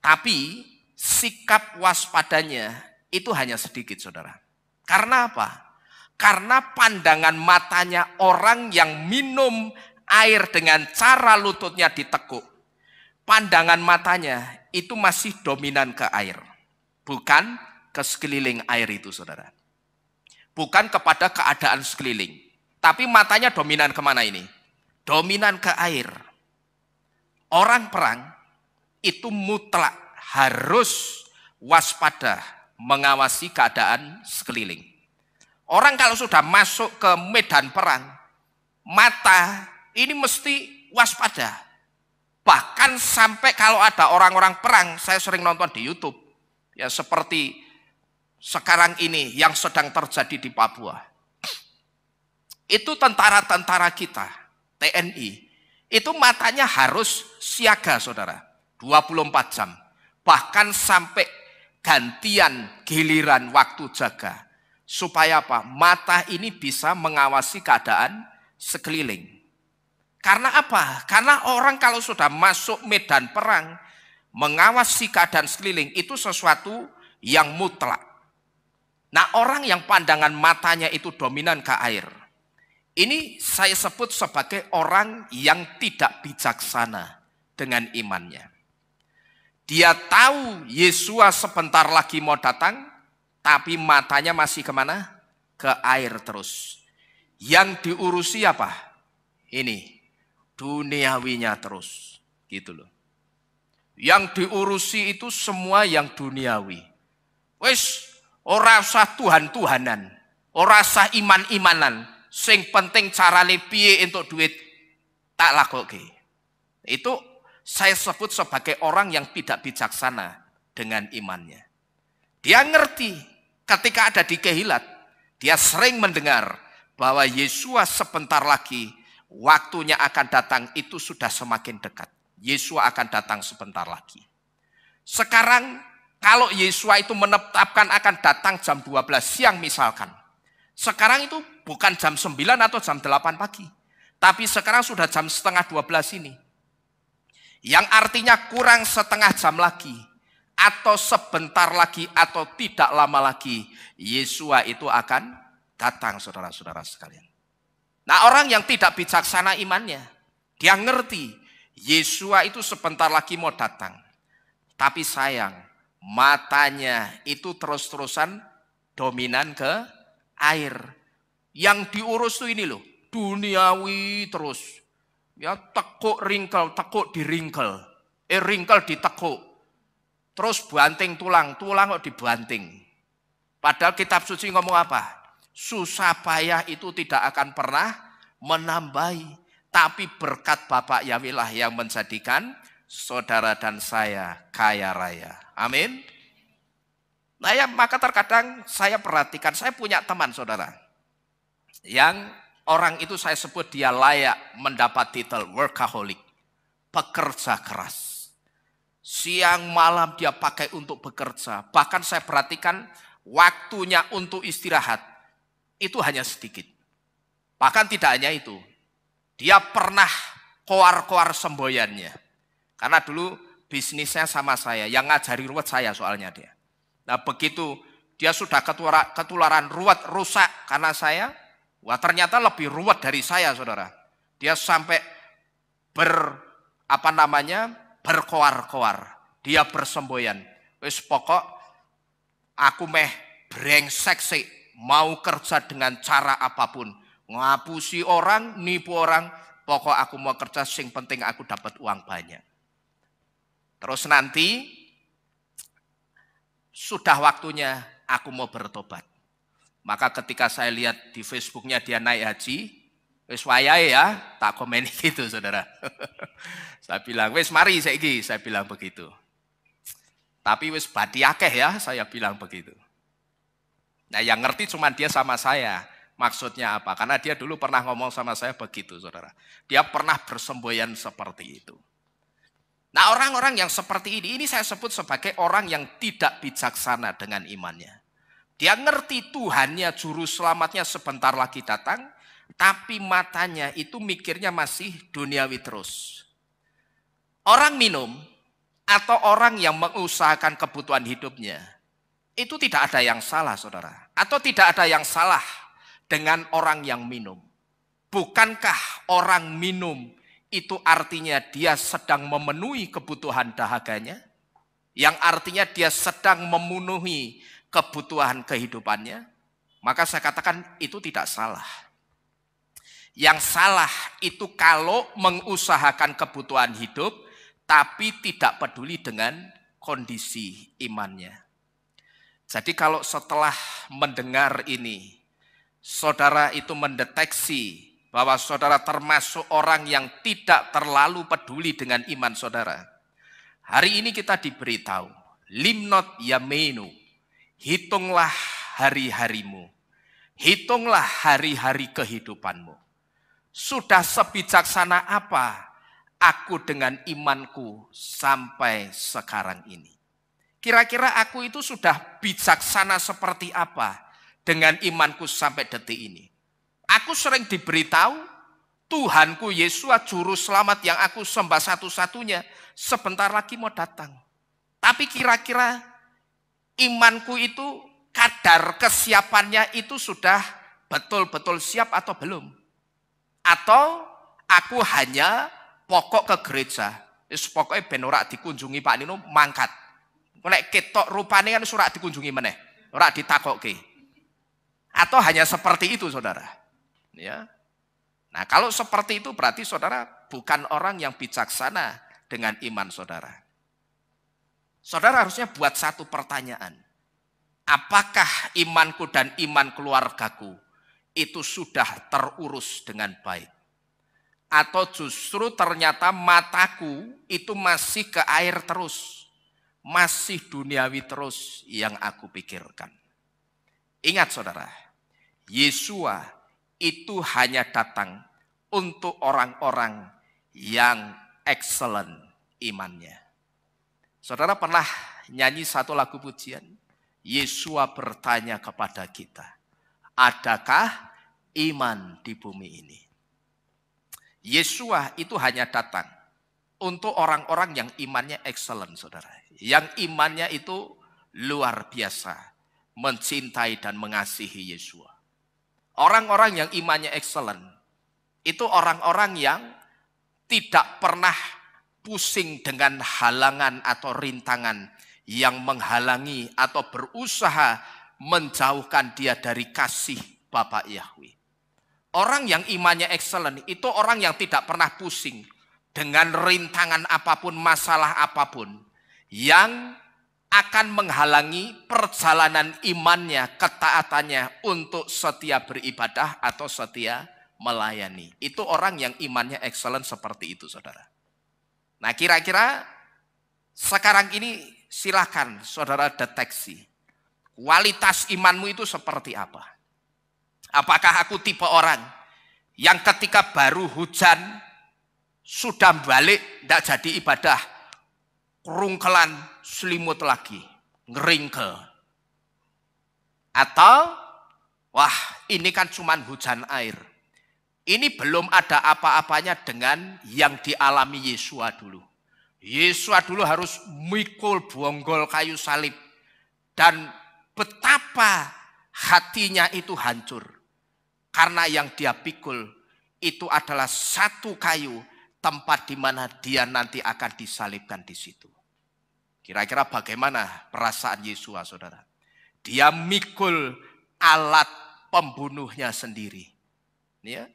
Tapi sikap waspadanya itu hanya sedikit saudara. Karena apa? Karena pandangan matanya orang yang minum air dengan cara lututnya ditekuk, pandangan matanya itu masih dominan ke air, bukan ke sekeliling air itu saudara. Bukan kepada keadaan sekeliling, tapi matanya dominan kemana ini? Dominan ke air. Orang perang itu mutlak harus waspada mengawasi keadaan sekeliling. Orang kalau sudah masuk ke medan perang, mata ini mesti waspada. Bahkan sampai kalau ada orang-orang perang, saya sering nonton di YouTube, ya seperti sekarang ini yang sedang terjadi di Papua. Itu tentara-tentara kita, TNI, itu matanya harus siaga saudara, 24 jam. Bahkan sampai gantian giliran waktu jaga. Supaya apa? Mata ini bisa mengawasi keadaan sekeliling. Karena apa? Karena orang kalau sudah masuk medan perang, mengawasi keadaan sekeliling itu sesuatu yang mutlak. Nah, orang yang pandangan matanya itu dominan ke air, ini saya sebut sebagai orang yang tidak bijaksana dengan imannya. Dia tahu Yesus sebentar lagi mau datang, tapi matanya masih kemana? Ke air terus. Yang diurusi apa? Ini, duniawinya terus. Gitu loh. Yang diurusi itu semua yang duniawi. Wes, ora usah Tuhan-Tuhanan, ora usah iman-imanan. Sing penting carane piye entuk duit, tak lakoke. Itu saya sebut sebagai orang yang tidak bijaksana dengan imannya. Dia ngerti ketika ada di Kehilat, dia sering mendengar bahwa Yesus sebentar lagi waktunya akan datang, itu sudah semakin dekat. Yesus akan datang sebentar lagi. Sekarang kalau Yesus itu menetapkan akan datang jam 12 siang misalkan. Sekarang itu bukan jam 9 atau jam 8 pagi. Tapi sekarang sudah jam setengah 12 ini. Yang artinya kurang setengah jam lagi, atau sebentar lagi, atau tidak lama lagi, Yesus itu akan datang, saudara-saudara sekalian. Nah, orang yang tidak bijaksana imannya, dia ngerti Yesus itu sebentar lagi mau datang. Tapi sayang, matanya itu terus-terusan dominan ke air. Yang diurus tuh ini loh, duniawi terus. Ya tekuk ringkel, tekuk diringkel. Ringkel ditekuk. Terus banting tulang, tulang kok dibanting. Padahal kitab suci ngomong apa? Susah payah itu tidak akan pernah menambahi. Tapi berkat Bapak Yahweh lah yang menjadikan saudara dan saya kaya raya. Amin. Nah ya, maka terkadang saya perhatikan, saya punya teman saudara. Yang orang itu saya sebut dia layak mendapat titel workaholic, pekerja keras. Siang malam dia pakai untuk bekerja. Bahkan saya perhatikan waktunya untuk istirahat itu hanya sedikit. Bahkan tidak hanya itu, dia pernah koar-koar semboyannya. Karena dulu bisnisnya sama saya, yang ngajari ruwet saya soalnya dia. Nah begitu dia sudah ketularan ruwet rusak karena saya, wah ternyata lebih ruwet dari saya saudara. Dia sampai berkoar-koar. Dia bersemboyan. Wis pokok aku meh brengsek sih, mau kerja dengan cara apapun. Ngapusi orang, nipu orang, pokok aku mau kerja, sing penting aku dapat uang banyak. Terus nanti sudah waktunya aku mau bertobat. Maka ketika saya lihat di Facebooknya dia naik haji, wis wayahe ya, tak komen gitu saudara. Saya bilang, wis mari saiki, saya bilang begitu. Tapi wis badi akeh ya, saya bilang begitu. Nah yang ngerti cuma dia sama saya. Maksudnya apa? Karena dia dulu pernah ngomong sama saya begitu saudara. Dia pernah bersemboyan seperti itu. Nah orang-orang yang seperti ini saya sebut sebagai orang yang tidak bijaksana dengan imannya. Dia ngerti Tuhannya, juru selamatnya sebentar lagi datang, tapi matanya itu mikirnya masih duniawi terus. Orang minum atau orang yang mengusahakan kebutuhan hidupnya, itu tidak ada yang salah saudara. Atau tidak ada yang salah dengan orang yang minum. Bukankah orang minum itu artinya dia sedang memenuhi kebutuhan dahaganya? Yang artinya dia sedang memenuhi kebutuhan kehidupannya? Maka saya katakan itu tidak salah. Yang salah itu kalau mengusahakan kebutuhan hidup tapi tidak peduli dengan kondisi imannya. Jadi kalau setelah mendengar ini, saudara itu mendeteksi bahwa saudara termasuk orang yang tidak terlalu peduli dengan iman saudara. Hari ini kita diberitahu, limnot yamenu, hitunglah hari-harimu, hitunglah hari-hari kehidupanmu. Sudah sebijaksana apa aku dengan imanku sampai sekarang ini? Kira-kira aku itu sudah bijaksana seperti apa dengan imanku sampai detik ini? Aku sering diberitahu, Tuhanku Yesus juru selamat yang aku sembah satu-satunya sebentar lagi mau datang. Tapi kira-kira imanku itu, kadar kesiapannya itu sudah betul-betul siap atau belum? Atau aku hanya pokok ke gereja, pokoknya ben ora dikunjungi Pak Nino mangkat. Nek ketok rupane kan ora dikunjungi meneh, ora ditakokke. Atau hanya seperti itu, saudara? Ya. Nah, kalau seperti itu berarti saudara bukan orang yang bijaksana dengan iman saudara. Saudara harusnya buat satu pertanyaan. Apakah imanku dan iman keluargaku itu sudah terurus dengan baik? Atau justru ternyata mataku itu masih ke air terus, masih duniawi terus yang aku pikirkan. Ingat saudara, Yesua itu hanya datang untuk orang-orang yang excellent imannya. Saudara pernah nyanyi satu lagu pujian, Yesua bertanya kepada kita, adakah iman di bumi ini? Yesua itu hanya datang untuk orang-orang yang imannya excellent, saudara. Yang imannya itu luar biasa, mencintai dan mengasihi Yesua. Orang-orang yang imannya excellent, itu orang-orang yang tidak pernah pusing dengan halangan atau rintangan yang menghalangi atau berusaha menjauhkan dia dari kasih Bapa Yahweh. Orang yang imannya excellent itu orang yang tidak pernah pusing dengan rintangan apapun, masalah apapun yang akan menghalangi perjalanan imannya, ketaatannya untuk setia beribadah atau setia melayani. Itu orang yang imannya excellent seperti itu, saudara. Nah, kira-kira sekarang ini silakan saudara deteksi kualitas imanmu itu seperti apa. Apakah aku tipe orang yang ketika baru hujan sudah balik tidak jadi ibadah, kerungkelan selimut lagi, ngeringkel? Atau wah ini kan cuma hujan air, ini belum ada apa-apanya dengan yang dialami Yesua dulu. Yesua dulu harus mikul bonggol kayu salib dan betapa hatinya itu hancur. Karena yang dia pikul itu adalah satu kayu, tempat di mana dia nanti akan disalibkan di situ. Kira-kira bagaimana perasaan Yesua, saudara? Dia mikul alat pembunuhnya sendiri. Ya,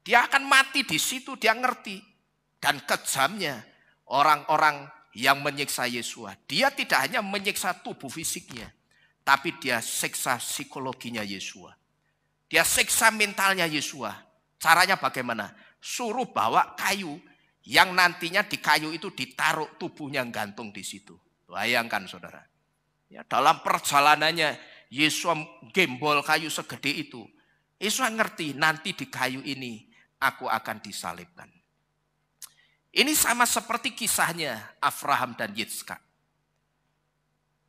dia akan mati di situ, dia ngerti. Dan kejamnya orang-orang yang menyiksa Yesua, dia tidak hanya menyiksa tubuh fisiknya, tapi dia siksa psikologinya Yesua. Dia siksa mentalnya Yesua. Caranya bagaimana? Suruh bawa kayu yang nantinya di kayu itu ditaruh tubuhnya gantung di situ. Bayangkan saudara. Ya, dalam perjalanannya Yesua gembol kayu segede itu. Yesua ngerti nanti di kayu ini aku akan disalibkan. Ini sama seperti kisahnya Abraham dan Yitzhak.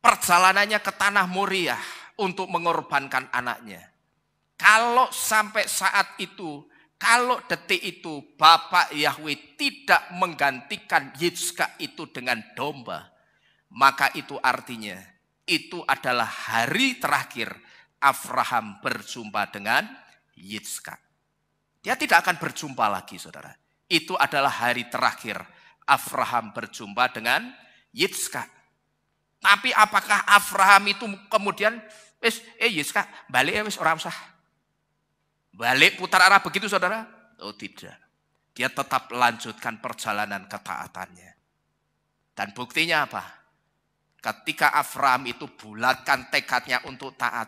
Perjalanannya ke tanah Moriah untuk mengorbankan anaknya. Kalau sampai saat itu, kalau detik itu Bapak Yahweh tidak menggantikan Yitzhak itu dengan domba, maka itu artinya itu adalah hari terakhir Abraham berjumpa dengan Yitzhak. Dia tidak akan berjumpa lagi, saudara. Itu adalah hari terakhir Abraham berjumpa dengan Yitzhak. Tapi apakah Abraham itu kemudian Yitzhak balik wis ora usah. Balik putar arah begitu, saudara? Oh tidak. Dia tetap lanjutkan perjalanan ketaatannya. Dan buktinya apa? Ketika Abraham itu bulatkan tekadnya untuk taat,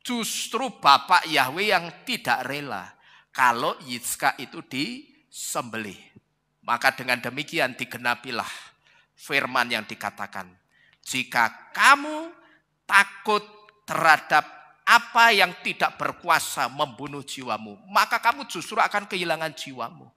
justru Bapak Yahweh yang tidak rela kalau Yitzhak itu disembelih. Maka dengan demikian digenapilah firman yang dikatakan, jika kamu takut terhadap apa yang tidak berkuasa membunuh jiwamu, maka kamu justru akan kehilangan jiwamu.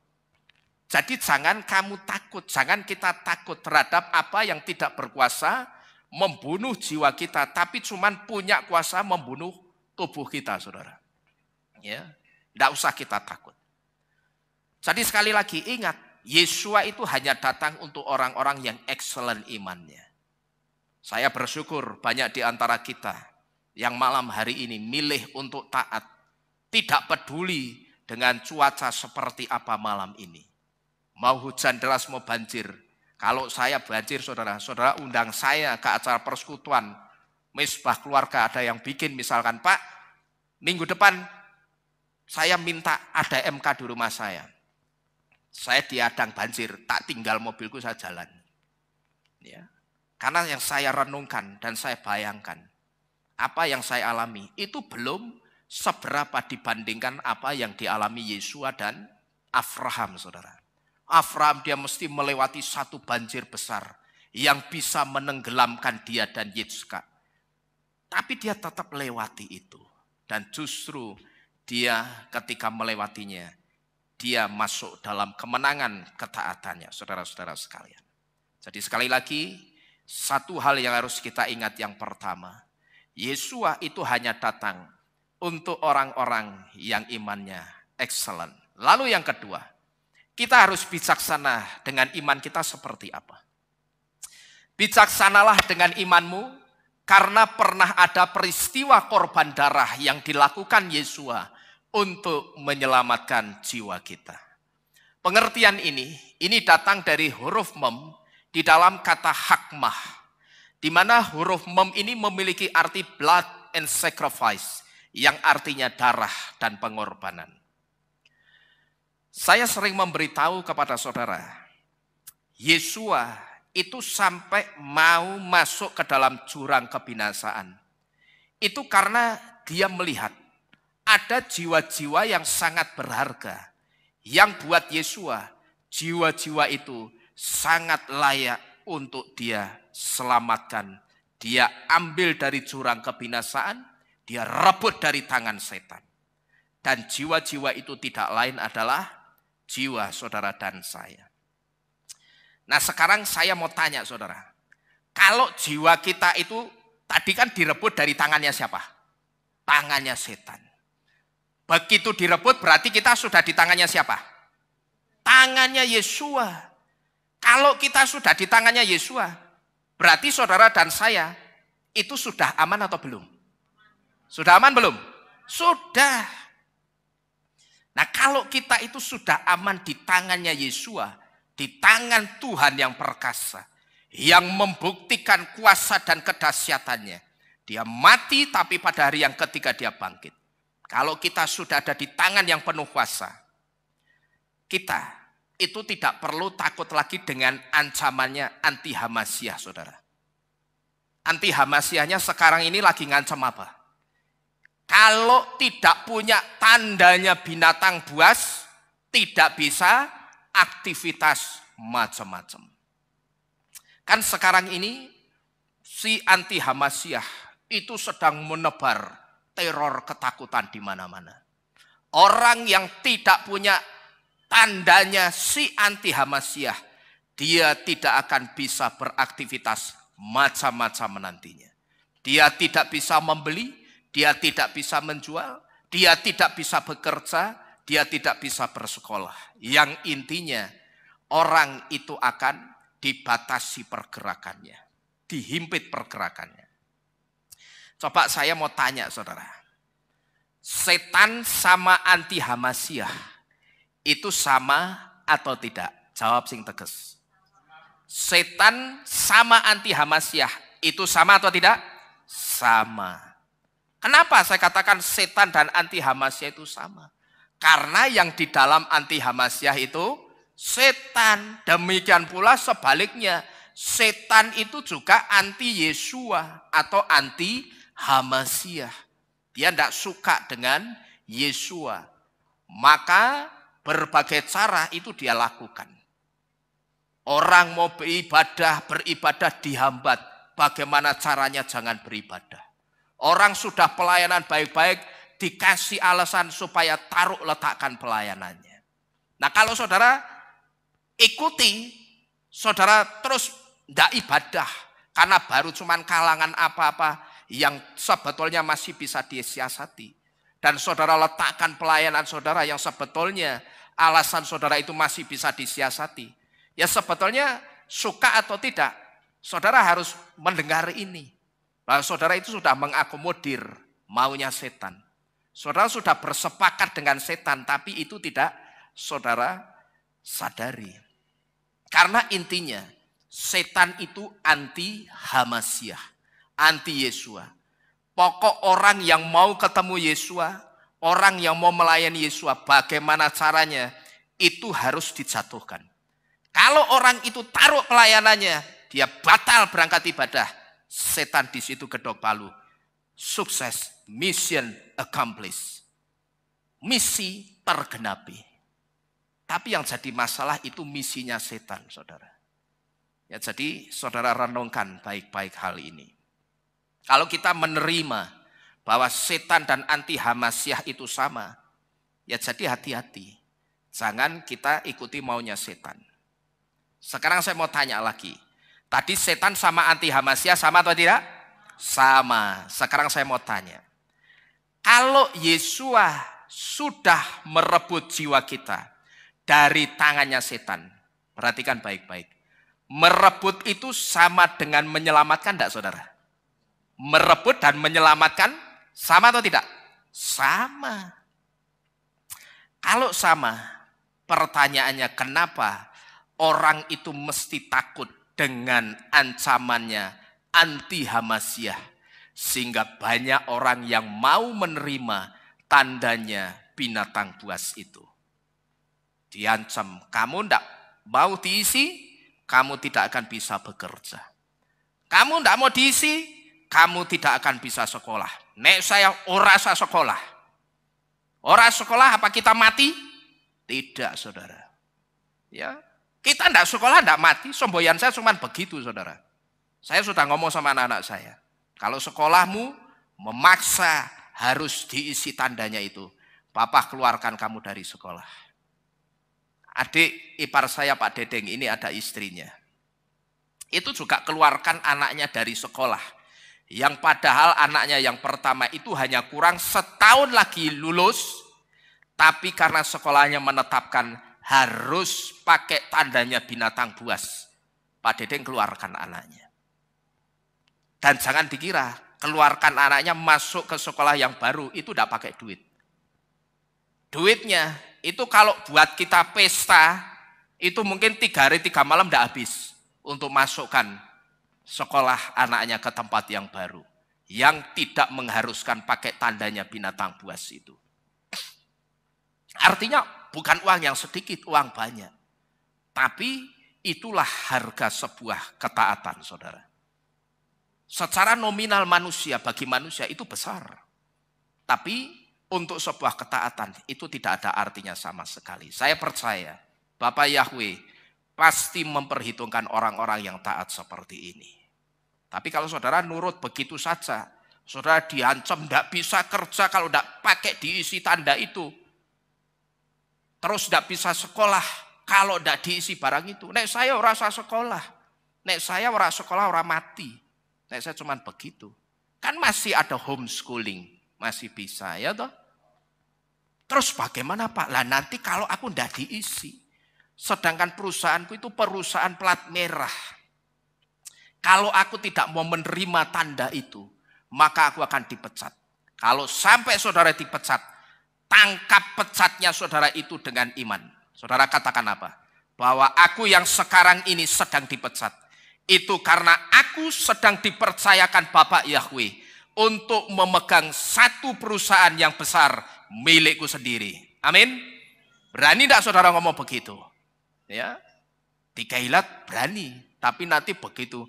Jadi jangan kamu takut, jangan kita takut terhadap apa yang tidak berkuasa membunuh jiwa kita, tapi cuman punya kuasa membunuh tubuh kita, saudara. Ya, tidak usah kita takut. Jadi sekali lagi ingat, Yesua itu hanya datang untuk orang-orang yang excellent imannya. Saya bersyukur banyak di antara kita yang malam hari ini milih untuk taat, tidak peduli dengan cuaca seperti apa malam ini. Mau hujan deras, mau banjir. Kalau saya banjir, saudara undang saya ke acara persekutuan, misbah keluarga, ada yang bikin misalkan, Pak, minggu depan saya minta ada MK di rumah saya. Saya diadang banjir, tak tinggal mobilku, saya jalan. Ya. Karena yang saya renungkan dan saya bayangkan, apa yang saya alami, itu belum seberapa dibandingkan apa yang dialami Yesua dan Abraham, saudara. Abraham dia mesti melewati satu banjir besar yang bisa menenggelamkan dia dan Yitzhak. Tapi dia tetap lewati itu. Dan justru dia ketika melewatinya, dia masuk dalam kemenangan ketaatannya, saudara-saudara sekalian. Jadi sekali lagi, satu hal yang harus kita ingat yang pertama, Yesua itu hanya datang untuk orang-orang yang imannya excellent. Lalu yang kedua, kita harus bijaksana dengan iman kita seperti apa? Bijaksanalah dengan imanmu karena pernah ada peristiwa korban darah yang dilakukan Yesua untuk menyelamatkan jiwa kita. Pengertian ini datang dari huruf mem di dalam kata hakmah, di mana huruf mem ini memiliki arti blood and sacrifice, yang artinya darah dan pengorbanan. Saya sering memberitahu kepada saudara, Yesua itu sampai mau masuk ke dalam jurang kebinasaan. Itu karena dia melihat ada jiwa-jiwa yang sangat berharga, yang buat Yesua, jiwa-jiwa itu sangat layak untuk dia selamatkan. Dia ambil dari jurang kebinasaan, dia rebut dari tangan setan. Dan jiwa-jiwa itu tidak lain adalah jiwa saudara dan saya. Nah sekarang saya mau tanya saudara, kalau jiwa kita itu tadi kan direbut dari tangannya siapa? Tangannya setan. Begitu direbut berarti kita sudah di tangannya siapa? Tangannya Yesua. Kalau kita sudah di tangannya Yesua, berarti saudara dan saya itu sudah aman atau belum? Sudah aman belum? Sudah. Nah kalau kita itu sudah aman di tangannya Yesua, di tangan Tuhan yang perkasa, yang membuktikan kuasa dan kedahsyatannya. Dia mati tapi pada hari yang ketiga dia bangkit. Kalau kita sudah ada di tangan yang penuh kuasa, kita itu tidak perlu takut lagi dengan ancamannya anti Hamasiah, saudara. Anti Hamasiahnya sekarang ini lagi ngancam apa? Kalau tidak punya tandanya binatang buas, tidak bisa aktivitas macam-macam. Kan sekarang ini si anti Hamasiah itu sedang menebar teror ketakutan di mana-mana. Orang yang tidak punya tandanya si anti Hamasiah, dia tidak akan bisa beraktivitas macam-macam nantinya. Dia tidak bisa membeli, dia tidak bisa menjual, dia tidak bisa bekerja, dia tidak bisa bersekolah. Yang intinya orang itu akan dibatasi pergerakannya, dihimpit pergerakannya. Coba saya mau tanya saudara, setan sama anti Hamasiah itu sama atau tidak? Jawab sing tegas. Setan sama anti Hamasiah itu sama atau tidak? Sama. Kenapa saya katakan setan dan anti Hamasiah itu sama? Karena yang di dalam anti Hamasiah itu setan. Demikian pula sebaliknya, setan itu juga anti Yesua atau anti Hamasiah. Dia tidak suka dengan Yesua. Maka berbagai cara itu dia lakukan. Orang mau beribadah dihambat. Bagaimana caranya jangan beribadah. Orang sudah pelayanan baik-baik, dikasih alasan supaya taruh letakkan pelayanannya. Nah kalau saudara ikuti, saudara terus tidak ibadah, Karena baru cuman kalangan apa-apa yang sebetulnya masih bisa disiasati. Dan saudara letakkan pelayanan saudara yang sebetulnya alasan saudara itu masih bisa disiasati. Ya sebetulnya suka atau tidak, saudara harus mendengar ini. Bahwa saudara itu sudah mengakomodir maunya setan. Saudara sudah bersepakat dengan setan, tapi itu tidak saudara sadari. Karena intinya, setan itu anti Hamasiah, anti Yesua. Pokok orang yang mau ketemu Yesua, orang yang mau melayani Yesua, bagaimana caranya, itu harus dijatuhkan. Kalau orang itu taruh pelayanannya, dia batal berangkat ibadah, setan di situ gedok palu. Sukses, mission accomplished. Misi tergenapi. Tapi yang jadi masalah itu misinya setan, saudara. Ya, jadi saudara renungkan baik-baik hal ini. Kalau kita menerima bahwa setan dan anti Hamasiah itu sama, ya jadi hati-hati. Jangan kita ikuti maunya setan. Sekarang saya mau tanya lagi. Tadi setan sama anti Hamasiah sama atau tidak? Sama. Sekarang saya mau tanya. Kalau Yesua sudah merebut jiwa kita dari tangannya setan, perhatikan baik-baik. Merebut itu sama dengan menyelamatkan enggak, saudara? Merebut dan menyelamatkan sama atau tidak? Sama. Kalau sama, pertanyaannya kenapa orang itu mesti takut dengan ancamannya anti Hamasiah, sehingga banyak orang yang mau menerima tandanya binatang buas itu. Diancam, kamu tidak mau diisi, kamu tidak akan bisa bekerja. Kamu tidak mau diisi, kamu tidak akan bisa sekolah. Nek saya ora sa sekolah. Ora sekolah apa kita mati? Tidak, saudara. Ya, kita tidak sekolah tidak mati. Semboyan saya cuma begitu, saudara. Saya sudah ngomong sama anak-anak saya. Kalau sekolahmu memaksa harus diisi tandanya itu, Papa keluarkan kamu dari sekolah. Adik ipar saya Pak Dedeng ini ada istrinya. Itu juga keluarkan anaknya dari sekolah. Yang padahal anaknya yang pertama itu hanya kurang setahun lagi lulus. Tapi karena sekolahnya menetapkan harus pakai tandanya binatang buas, Pak Dedeng keluarkan anaknya. Dan jangan dikira keluarkan anaknya masuk ke sekolah yang baru itu tidak pakai duit. Duitnya itu kalau buat kita pesta itu mungkin 3 hari 3 malam tidak habis untuk masukkan sekolah anaknya ke tempat yang baru, yang tidak mengharuskan pakai tandanya binatang buas itu. Artinya bukan uang yang sedikit, uang banyak. Tapi itulah harga sebuah ketaatan, saudara. Secara nominal manusia, bagi manusia itu besar. Tapi untuk sebuah ketaatan itu tidak ada artinya sama sekali. Saya percaya Bapak Yahweh pasti memperhitungkan orang-orang yang taat seperti ini. Tapi kalau saudara nurut begitu saja, saudara diancam tidak bisa kerja kalau tidak pakai diisi tanda itu. Terus tidak bisa sekolah kalau tidak diisi barang itu. Nek saya ora usah sekolah. Nek saya ora sekolah ora mati. Nek saya cuma begitu. Kan masih ada homeschooling, masih bisa ya toh. Terus bagaimana Pak? Lah nanti kalau aku tidak diisi. Sedangkan perusahaanku itu perusahaan plat merah. Kalau aku tidak mau menerima tanda itu, maka aku akan dipecat. Kalau sampai saudara dipecat, tangkap pecatnya saudara itu dengan iman. Saudara katakan apa? Bahwa aku yang sekarang ini sedang dipecat. Itu karena aku sedang dipercayakan Bapak Yahweh untuk memegang satu perusahaan yang besar milikku sendiri. Amin. Berani tidak saudara ngomong begitu? Ya, dikailat berani, tapi nanti begitu.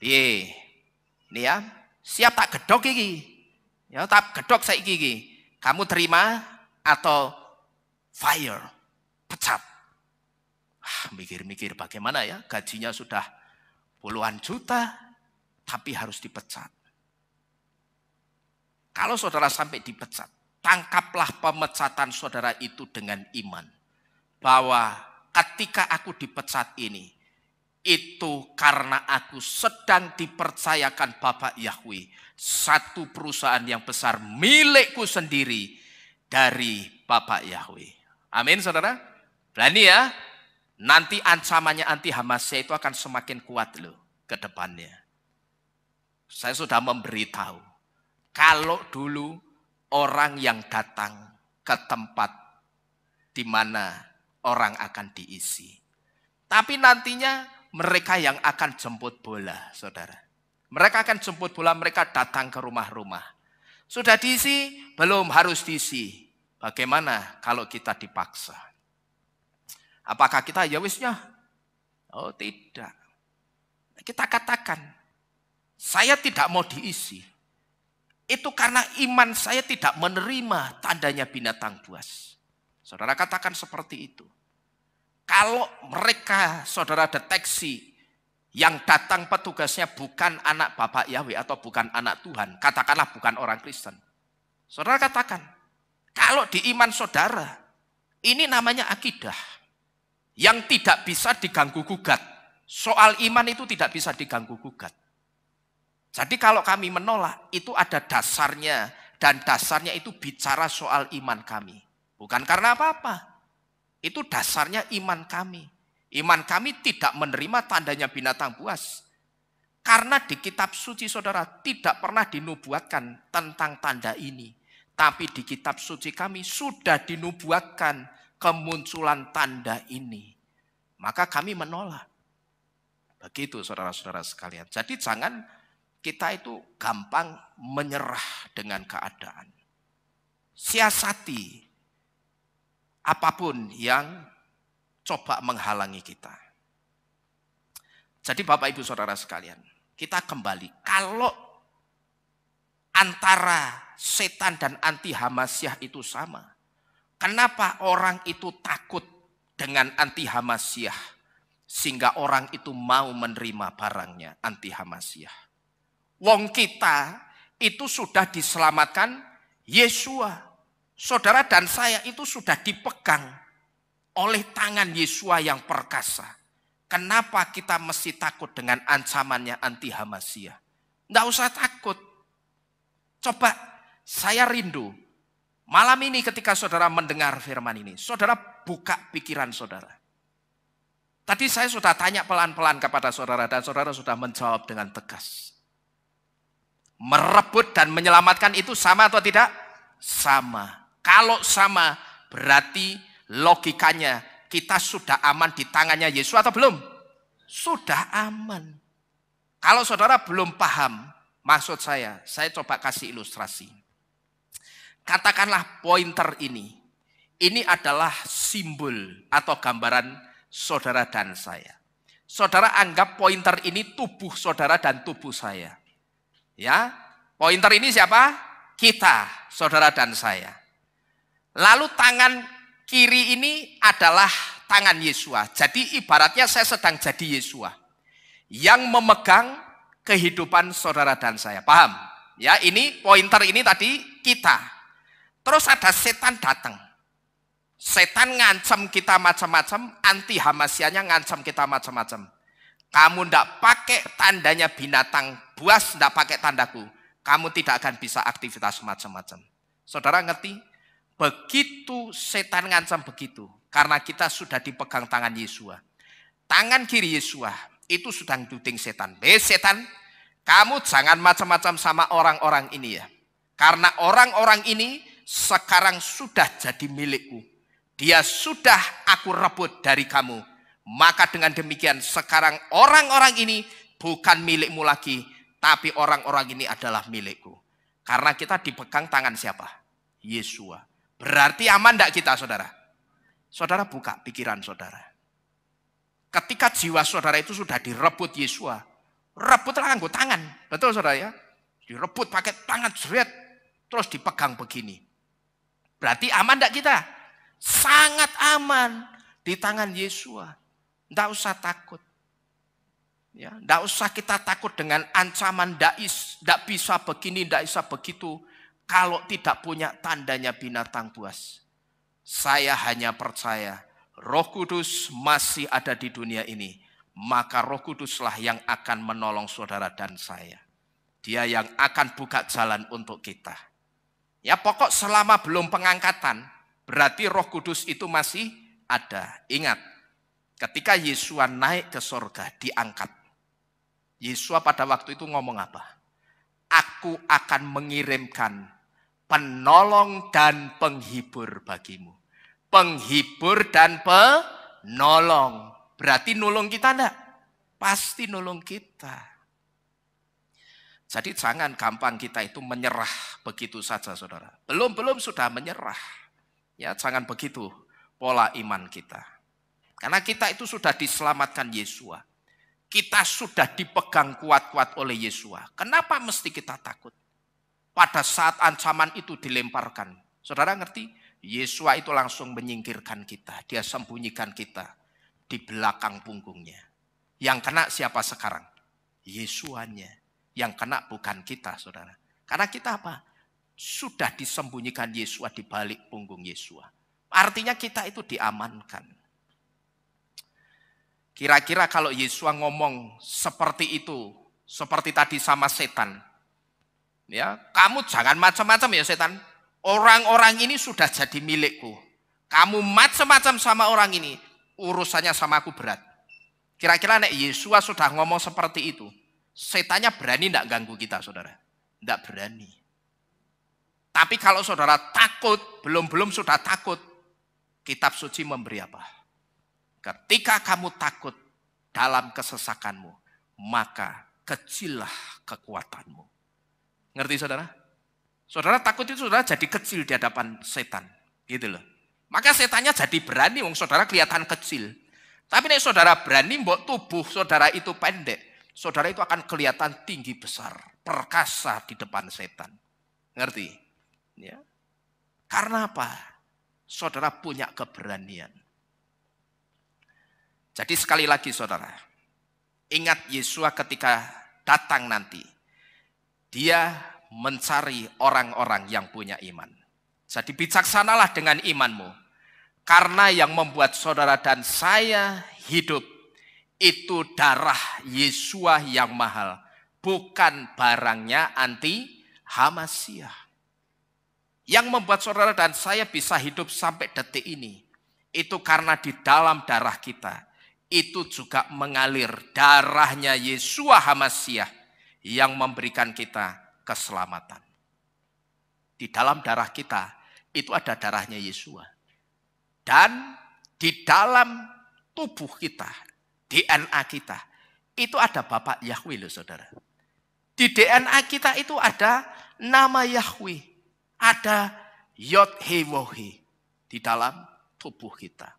Ini ya, siap tak gedok iki. Ya, tak gedok saiki iki. Kamu terima atau fire, pecat. Mikir-mikir bagaimana ya, gajinya sudah puluhan juta, tapi harus dipecat. Kalau saudara sampai dipecat, tangkaplah pemecatan saudara itu dengan iman. Bahwa ketika aku dipecat ini, Itu karena aku sedang dipercayakan Bapak Yahweh satu perusahaan yang besar milikku sendiri dari Bapak Yahweh. Amin saudara. Berani ya. Nanti ancamannya anti Hamasya itu akan semakin kuat loh ke depannya. Saya sudah memberitahu. Kalau dulu orang yang datang ke tempat di mana orang akan diisi. Tapi nantinya mereka yang akan jemput bola, saudara. Mereka akan jemput bola, mereka datang ke rumah-rumah. Sudah diisi? Belum, harus diisi. Bagaimana kalau kita dipaksa? Apakah kita ya wisnya? Oh tidak. Kita katakan, saya tidak mau diisi. Itu karena iman saya tidak menerima tandanya binatang buas. Saudara katakan seperti itu. Kalau mereka, saudara deteksi, yang datang petugasnya bukan anak Bapak Yahweh atau bukan anak Tuhan, katakanlah bukan orang Kristen. Saudara katakan, kalau di iman saudara, ini namanya akidah, yang tidak bisa diganggu gugat. Soal iman itu tidak bisa diganggu gugat. Jadi kalau kami menolak, itu ada dasarnya, dan dasarnya itu bicara soal iman kami. Bukan karena apa-apa. Itu dasarnya iman kami. Iman kami tidak menerima tandanya binatang buas. Karena di kitab suci saudara tidak pernah dinubuatkan tentang tanda ini. Tapi di kitab suci kami sudah dinubuatkan kemunculan tanda ini. Maka kami menolak. Begitu saudara-saudara sekalian. Jadi jangan kita itu gampang menyerah dengan keadaan. Siasati apapun yang coba menghalangi kita. Jadi Bapak Ibu Saudara sekalian, kita kembali. Kalau antara setan dan anti Hamasyah itu sama, kenapa orang itu takut dengan anti Hamasyah sehingga orang itu mau menerima barangnya anti Hamasyah? Wong kita itu sudah diselamatkan Yesua. Saudara dan saya itu sudah dipegang oleh tangan Yesua yang perkasa. Kenapa kita mesti takut dengan ancamannya anti Hamasyah? Tidak usah takut. Coba saya rindu. Malam ini ketika saudara mendengar firman ini, saudara buka pikiran saudara. Tadi saya sudah tanya pelan-pelan kepada saudara dan saudara sudah menjawab dengan tegas. Merebut dan menyelamatkan itu sama atau tidak? Sama. Kalau sama, berarti logikanya kita sudah aman di tangannya Yesus atau belum? Sudah aman. Kalau saudara belum paham, maksud saya coba kasih ilustrasi. Katakanlah pointer ini adalah simbol atau gambaran saudara dan saya. Saudara anggap pointer ini tubuh saudara dan tubuh saya. Ya, pointer ini siapa? Kita, saudara dan saya. Lalu tangan kiri ini adalah tangan Yesua. Jadi ibaratnya saya sedang jadi Yesua yang memegang kehidupan saudara dan saya. Paham? Ya, ini pointer ini tadi kita. Terus ada setan datang. Setan ngancam kita macam-macam, anti Hamasyahnya ngancam kita macam-macam. Kamu ndak pakai tandanya binatang buas, ndak pakai tandaku, kamu tidak akan bisa aktivitas macam-macam. Saudara ngerti? Begitu setan ngancam begitu, karena kita sudah dipegang tangan Yesua. Tangan kiri Yesua itu sudah duding setan. Setan, kamu jangan macam-macam sama orang-orang ini ya. Karena orang-orang ini sekarang sudah jadi milikku. Dia sudah aku rebut dari kamu. Maka dengan demikian sekarang orang-orang ini bukan milikmu lagi, tapi orang-orang ini adalah milikku. Karena kita dipegang tangan siapa? Yesua. Berarti aman tidak kita saudara? Saudara buka pikiran saudara. Ketika jiwa saudara itu sudah direbut Yesua, rebutlah nganggo tangan. Betul saudara ya? Direbut pakai tangan jeret, terus dipegang begini. Berarti aman tidak kita? Sangat aman di tangan Yesua. Tidak usah takut. Ya, tidak usah kita takut dengan ancaman tidak bisa begini, tidak bisa begitu. Kalau tidak punya tandanya binatang buas. Saya hanya percaya Roh Kudus masih ada di dunia ini. maka Roh Kuduslah yang akan menolong saudara dan saya. Dia yang akan buka jalan untuk kita. Ya pokok selama belum pengangkatan, berarti Roh Kudus itu masih ada. Ingat, ketika Yesus naik ke surga, diangkat. Yesus pada waktu itu ngomong apa? Aku akan mengirimkan penolong dan penghibur bagimu. Penghibur dan penolong. Berarti nolong kita enggak? Pasti nolong kita. Jadi jangan gampang kita itu menyerah begitu saja, saudara. Belum sudah menyerah. Ya, jangan begitu pola iman kita. Karena kita itu sudah diselamatkan Yesua. Kita sudah dipegang kuat-kuat oleh Yesua. Kenapa mesti kita takut? Pada saat ancaman itu dilemparkan. Saudara ngerti? Yesua itu langsung menyingkirkan kita. Dia sembunyikan kita di belakang punggungnya. Yang kena siapa sekarang? Yesuanya. Yang kena bukan kita, saudara. Karena kita apa? Sudah disembunyikan Yesua di balik punggung Yesua. Artinya kita itu diamankan. Kira-kira kalau Yesua ngomong seperti itu, seperti tadi sama setan. Ya, kamu jangan macam-macam ya setan. Orang-orang ini sudah jadi milikku. Kamu macam-macam sama orang ini, urusannya sama aku berat. Kira-kira nek Yesua sudah ngomong seperti itu, setannya berani enggak ganggu kita, saudara? Enggak berani. Tapi kalau saudara takut, belum sudah takut, kitab suci memberi apa? Ketika kamu takut dalam kesesakanmu, maka kecillah kekuatanmu. Ngerti saudara? Saudara takut itu saudara jadi kecil di hadapan setan. Gitu loh. Maka setannya jadi berani, wong saudara kelihatan kecil. Tapi nek saudara berani, mbok tubuh saudara itu pendek. Saudara itu akan kelihatan tinggi besar, perkasa di depan setan. Ngerti? Ya. Karena apa? Saudara punya keberanian. Jadi sekali lagi saudara, ingat Yesua ketika datang nanti, dia mencari orang-orang yang punya iman. Jadi bijaksanalah dengan imanmu. Karena yang membuat saudara dan saya hidup, itu darah Yesua yang mahal, bukan barangnya anti Hamasiah. Yang membuat saudara dan saya bisa hidup sampai detik ini, itu karena di dalam darah kita, itu juga mengalir darahnya Yesua Hamasiah yang memberikan kita keselamatan. Di dalam darah kita, itu ada darahnya Yesua. Dan di dalam tubuh kita, DNA kita, itu ada Bapak Yahweh loh saudara. Di DNA kita itu ada nama Yahweh. Ada Yod-He-Woh-He di dalam tubuh kita.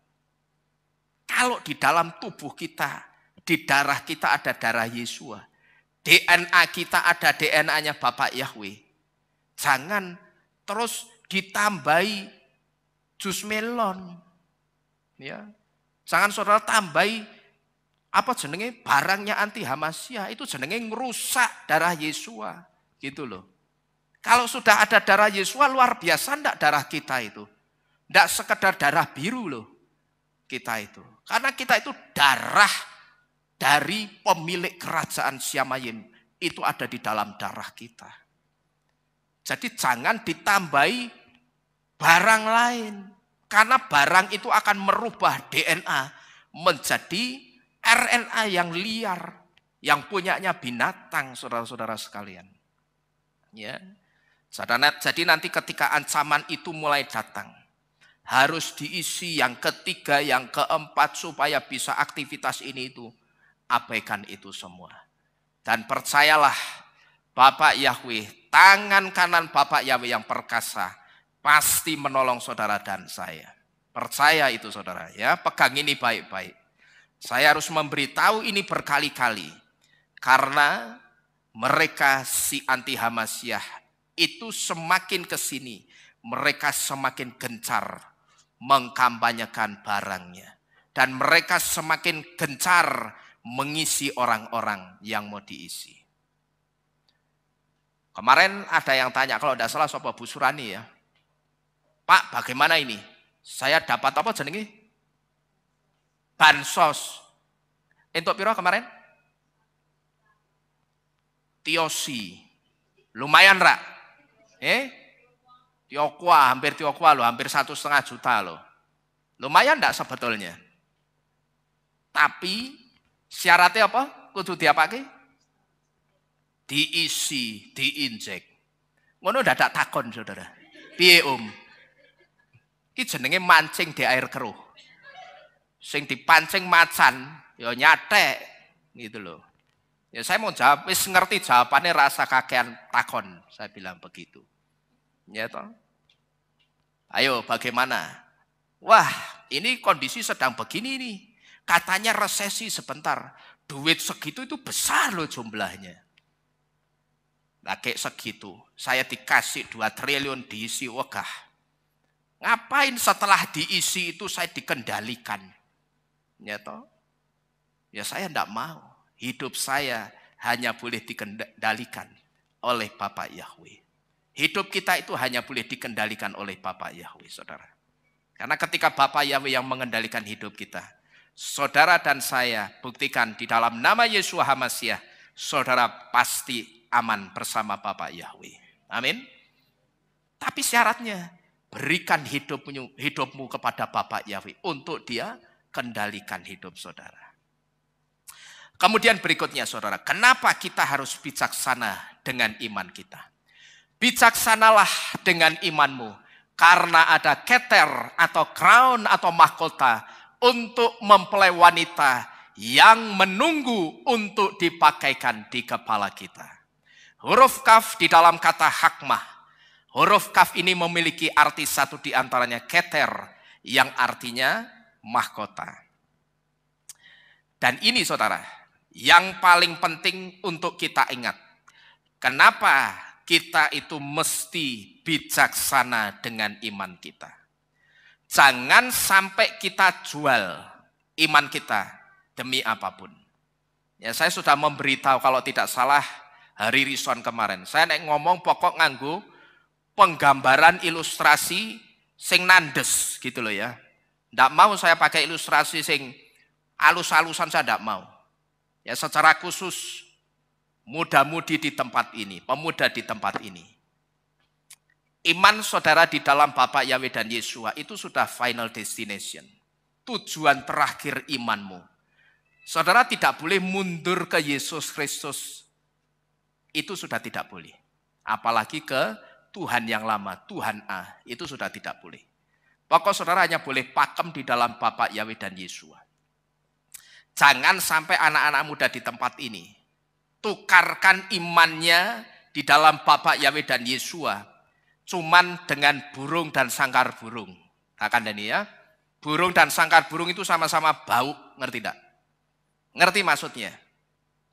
Kalau di dalam tubuh kita, di darah kita ada darah Yesua. DNA kita ada DNA-nya Bapak Yahweh. Jangan terus ditambahi jus melon. Ya. Jangan saudara tambahi apa jenenge barangnya anti Hamasiah, itu jenenge ngerusak darah Yesua. Gitu loh. Kalau sudah ada darah Yesua luar biasa enggak darah kita itu. Enggak sekedar darah biru loh kita itu. Karena kita itu darah dari pemilik kerajaan Siamayim. Itu ada di dalam darah kita. Jadi jangan ditambahi barang lain. Karena barang itu akan merubah DNA menjadi RNA yang liar. Yang punyanya binatang, saudara-saudara sekalian. Ya. Jadi nanti ketika ancaman itu mulai datang, harus diisi yang ketiga, yang keempat, supaya bisa aktivitas ini itu, abaikan itu semua. Dan percayalah, Bapak Yahweh, tangan kanan Bapak Yahweh yang perkasa, pasti menolong saudara dan saya. Percaya itu saudara ya, pegang ini baik-baik. Saya harus memberitahu ini berkali-kali, karena mereka si anti Hamasiah itu semakin ke sini, mereka semakin gencar mengkampanyekan barangnya. Dan mereka semakin gencar mengisi orang-orang yang mau diisi. Kemarin ada yang tanya, kalau tidak salah Sopo Bu Surani ya, Pak bagaimana ini? Saya dapat apa jenenge? Bansos. Entuk piro kemarin? Tiosi. Lumayan rak. Tiokwa, hampir tiokwa loh, hampir 1,5 juta loh. Lumayan enggak sebetulnya? Tapi syaratnya apa? Kudu diapake? Diisi, diinjek. Ngono dadak takon saudara. Piye Ki jenenge mancing di air keruh. Sing dipancing macan, ya nyatek gitu loh. Ya saya mau jawab, wis ngerti jawabannya rasa kakean takon, saya bilang begitu. Ya toh. Ayo bagaimana? Wah, ini kondisi sedang begini nih. Katanya resesi sebentar. Duit segitu itu besar loh jumlahnya. Nah kayak segitu, saya dikasih 2 triliun diisi wegah. Ngapain setelah diisi itu saya dikendalikan? Ya toh? Ya saya enggak mau. Hidup saya hanya boleh dikendalikan oleh Bapak Yahweh. Hidup kita itu hanya boleh dikendalikan oleh Bapak Yahweh, saudara. Karena ketika Bapak Yahweh yang mengendalikan hidup kita, saudara dan saya buktikan di dalam nama Yeshua HaMasyiah, saudara pasti aman bersama Bapak Yahweh. Amin. Tapi syaratnya, berikan hidupmu kepada Bapak Yahweh untuk Dia kendalikan hidup saudara. Kemudian berikutnya saudara, kenapa kita harus bijaksana dengan iman kita? Bijaksanalah dengan imanmu, karena ada keter atau crown atau mahkota untuk mempelai wanita yang menunggu untuk dipakaikan di kepala kita. Huruf kaf di dalam kata hakmah. Huruf kaf ini memiliki arti satu di antaranya keter, yang artinya mahkota. Dan ini saudara, yang paling penting untuk kita ingat. Kenapa kita itu mesti bijaksana dengan iman kita? Jangan sampai kita jual iman kita demi apapun. Ya, saya sudah memberitahu kalau tidak salah hari Rison kemarin. Saya ngomong pokok nganggo penggambaran ilustrasi sing nandes gitu loh ya. Nggak mau saya pakai ilustrasi sing alus-alusan, saya nggak mau. Ya secara khusus muda-mudi di tempat ini, pemuda di tempat ini. Iman saudara di dalam Bapak Yahweh dan Yeshua itu sudah final destination. Tujuan terakhir imanmu. Saudara tidak boleh mundur ke Yesus Kristus. Itu sudah tidak boleh. Apalagi ke Tuhan yang lama, Tuhan A. Itu sudah tidak boleh. Pokok saudara hanya boleh pakem di dalam Bapak Yahweh dan Yeshua. Jangan sampai anak-anak muda di tempat ini tukarkan imannya di dalam Bapak Yahweh dan Yeshua cuman dengan burung dan sangkar burung. Akan ini ya. Burung dan sangkar burung itu sama-sama bau, ngerti tidak? Ngerti maksudnya?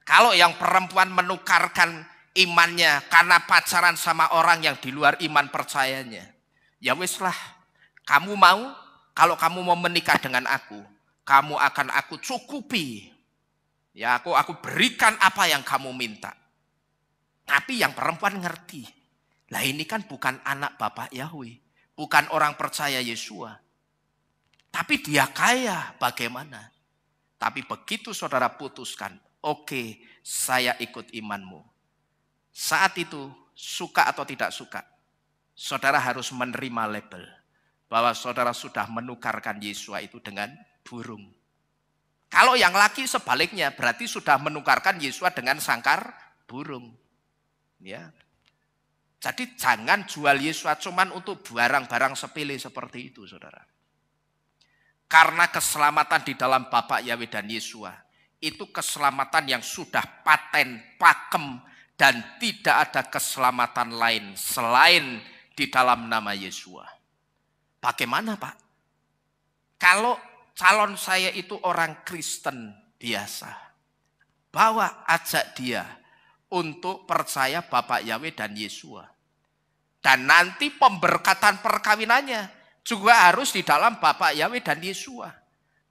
Kalau yang perempuan menukarkan imannya karena pacaran sama orang yang di luar iman percayanya, ya wis lah, kamu mau, kalau kamu mau menikah dengan aku, kamu akan aku cukupi. Ya aku berikan apa yang kamu minta. Tapi yang perempuan ngerti. Lah ini kan bukan anak Bapak Yahweh. Bukan orang percaya Yeshua. Tapi dia kaya, bagaimana? Tapi begitu saudara putuskan, oke, saya ikut imanmu. Saat itu, suka atau tidak suka, saudara harus menerima label. Bahwa saudara sudah menukarkan Yeshua itu dengan burung. Kalau yang laki sebaliknya berarti sudah menukarkan Yeshua dengan sangkar burung. Ya. Jadi jangan jual Yeshua cuman untuk barang-barang sepele seperti itu, saudara. Karena keselamatan di dalam Bapak Yahweh dan Yeshua itu keselamatan yang sudah paten, pakem, dan tidak ada keselamatan lain selain di dalam nama Yeshua. Bagaimana Pak? Kalau calon saya itu orang Kristen biasa, bawa ajak dia untuk percaya Bapak Yahweh dan Yeshua. Dan nanti pemberkatan perkawinannya juga harus di dalam Bapak Yahweh dan Yeshua.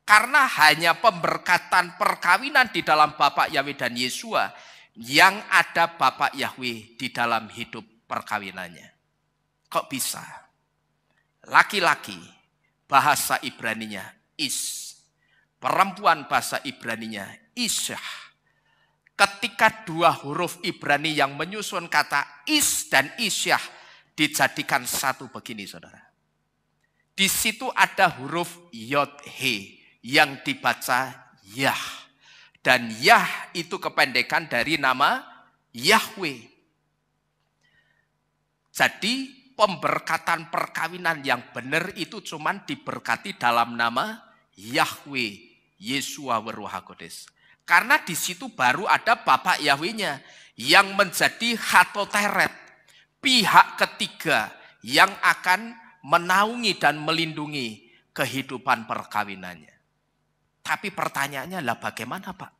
Karena hanya pemberkatan perkawinan di dalam Bapak Yahweh dan Yeshua yang ada Bapak Yahweh di dalam hidup perkawinannya. Kok bisa? Laki-laki bahasa Ibraninya is. perempuan bahasa Ibraninya Isyah. Ketika dua huruf Ibrani yang menyusun kata is dan isyah dijadikan satu begini, saudara. Di situ ada huruf yod he yang dibaca Yah. Dan Yah itu kependekan dari nama Yahweh. Jadi pemberkatan perkawinan yang benar itu cuman diberkati dalam nama Yahweh, Yeshua Ruach HaKodes. Karena di situ baru ada Bapak Yahweh-nya yang menjadi Hatoteret, pihak ketiga yang akan menaungi dan melindungi kehidupan perkawinannya. Tapi pertanyaannya lah bagaimana Pak?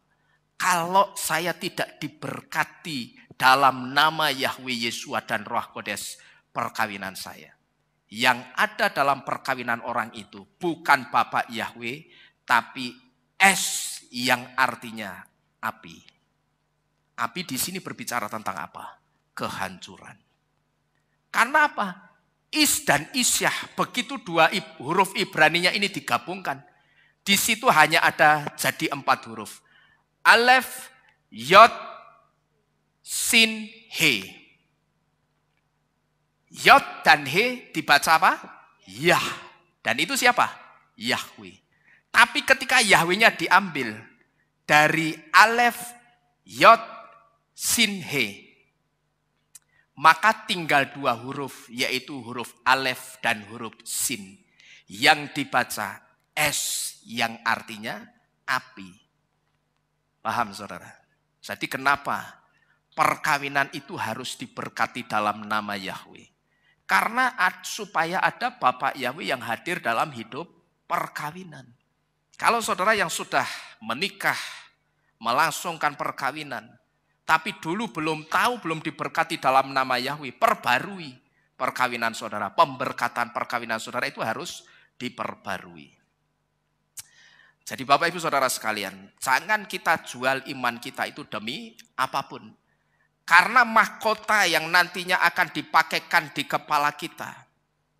Kalau saya tidak diberkati dalam nama Yahweh, Yeshua dan Ruach Kodes perkawinan saya. Yang ada dalam perkawinan orang itu bukan Bapak Yahweh, tapi es yang artinya api. Api di sini berbicara tentang apa? Kehancuran. Karena apa? Is dan isyah, begitu dua huruf Ibraninya ini digabungkan. Di situ hanya ada jadi 4 huruf. Alef, Yod, Sin, He. Yod dan He dibaca apa? Yah. Dan itu siapa? Yahweh. Tapi ketika Yahweh-nya diambil dari Alef, Yod, Sin, He, maka tinggal 2 huruf, yaitu huruf Alef dan huruf Sin, yang dibaca es, yang artinya api. Paham saudara? Jadi kenapa perkawinan itu harus diberkati dalam nama Yahweh? Karena supaya ada Bapak Yahweh yang hadir dalam hidup perkawinan. Kalau saudara yang sudah menikah, melangsungkan perkawinan, tapi dulu belum tahu, belum diberkati dalam nama Yahweh, perbarui perkawinan saudara. Pemberkatan perkawinan saudara itu harus diperbarui. Jadi Bapak Ibu Saudara sekalian, jangan kita jual iman kita itu demi apapun. Karena mahkota yang nantinya akan dipakaikan di kepala kita,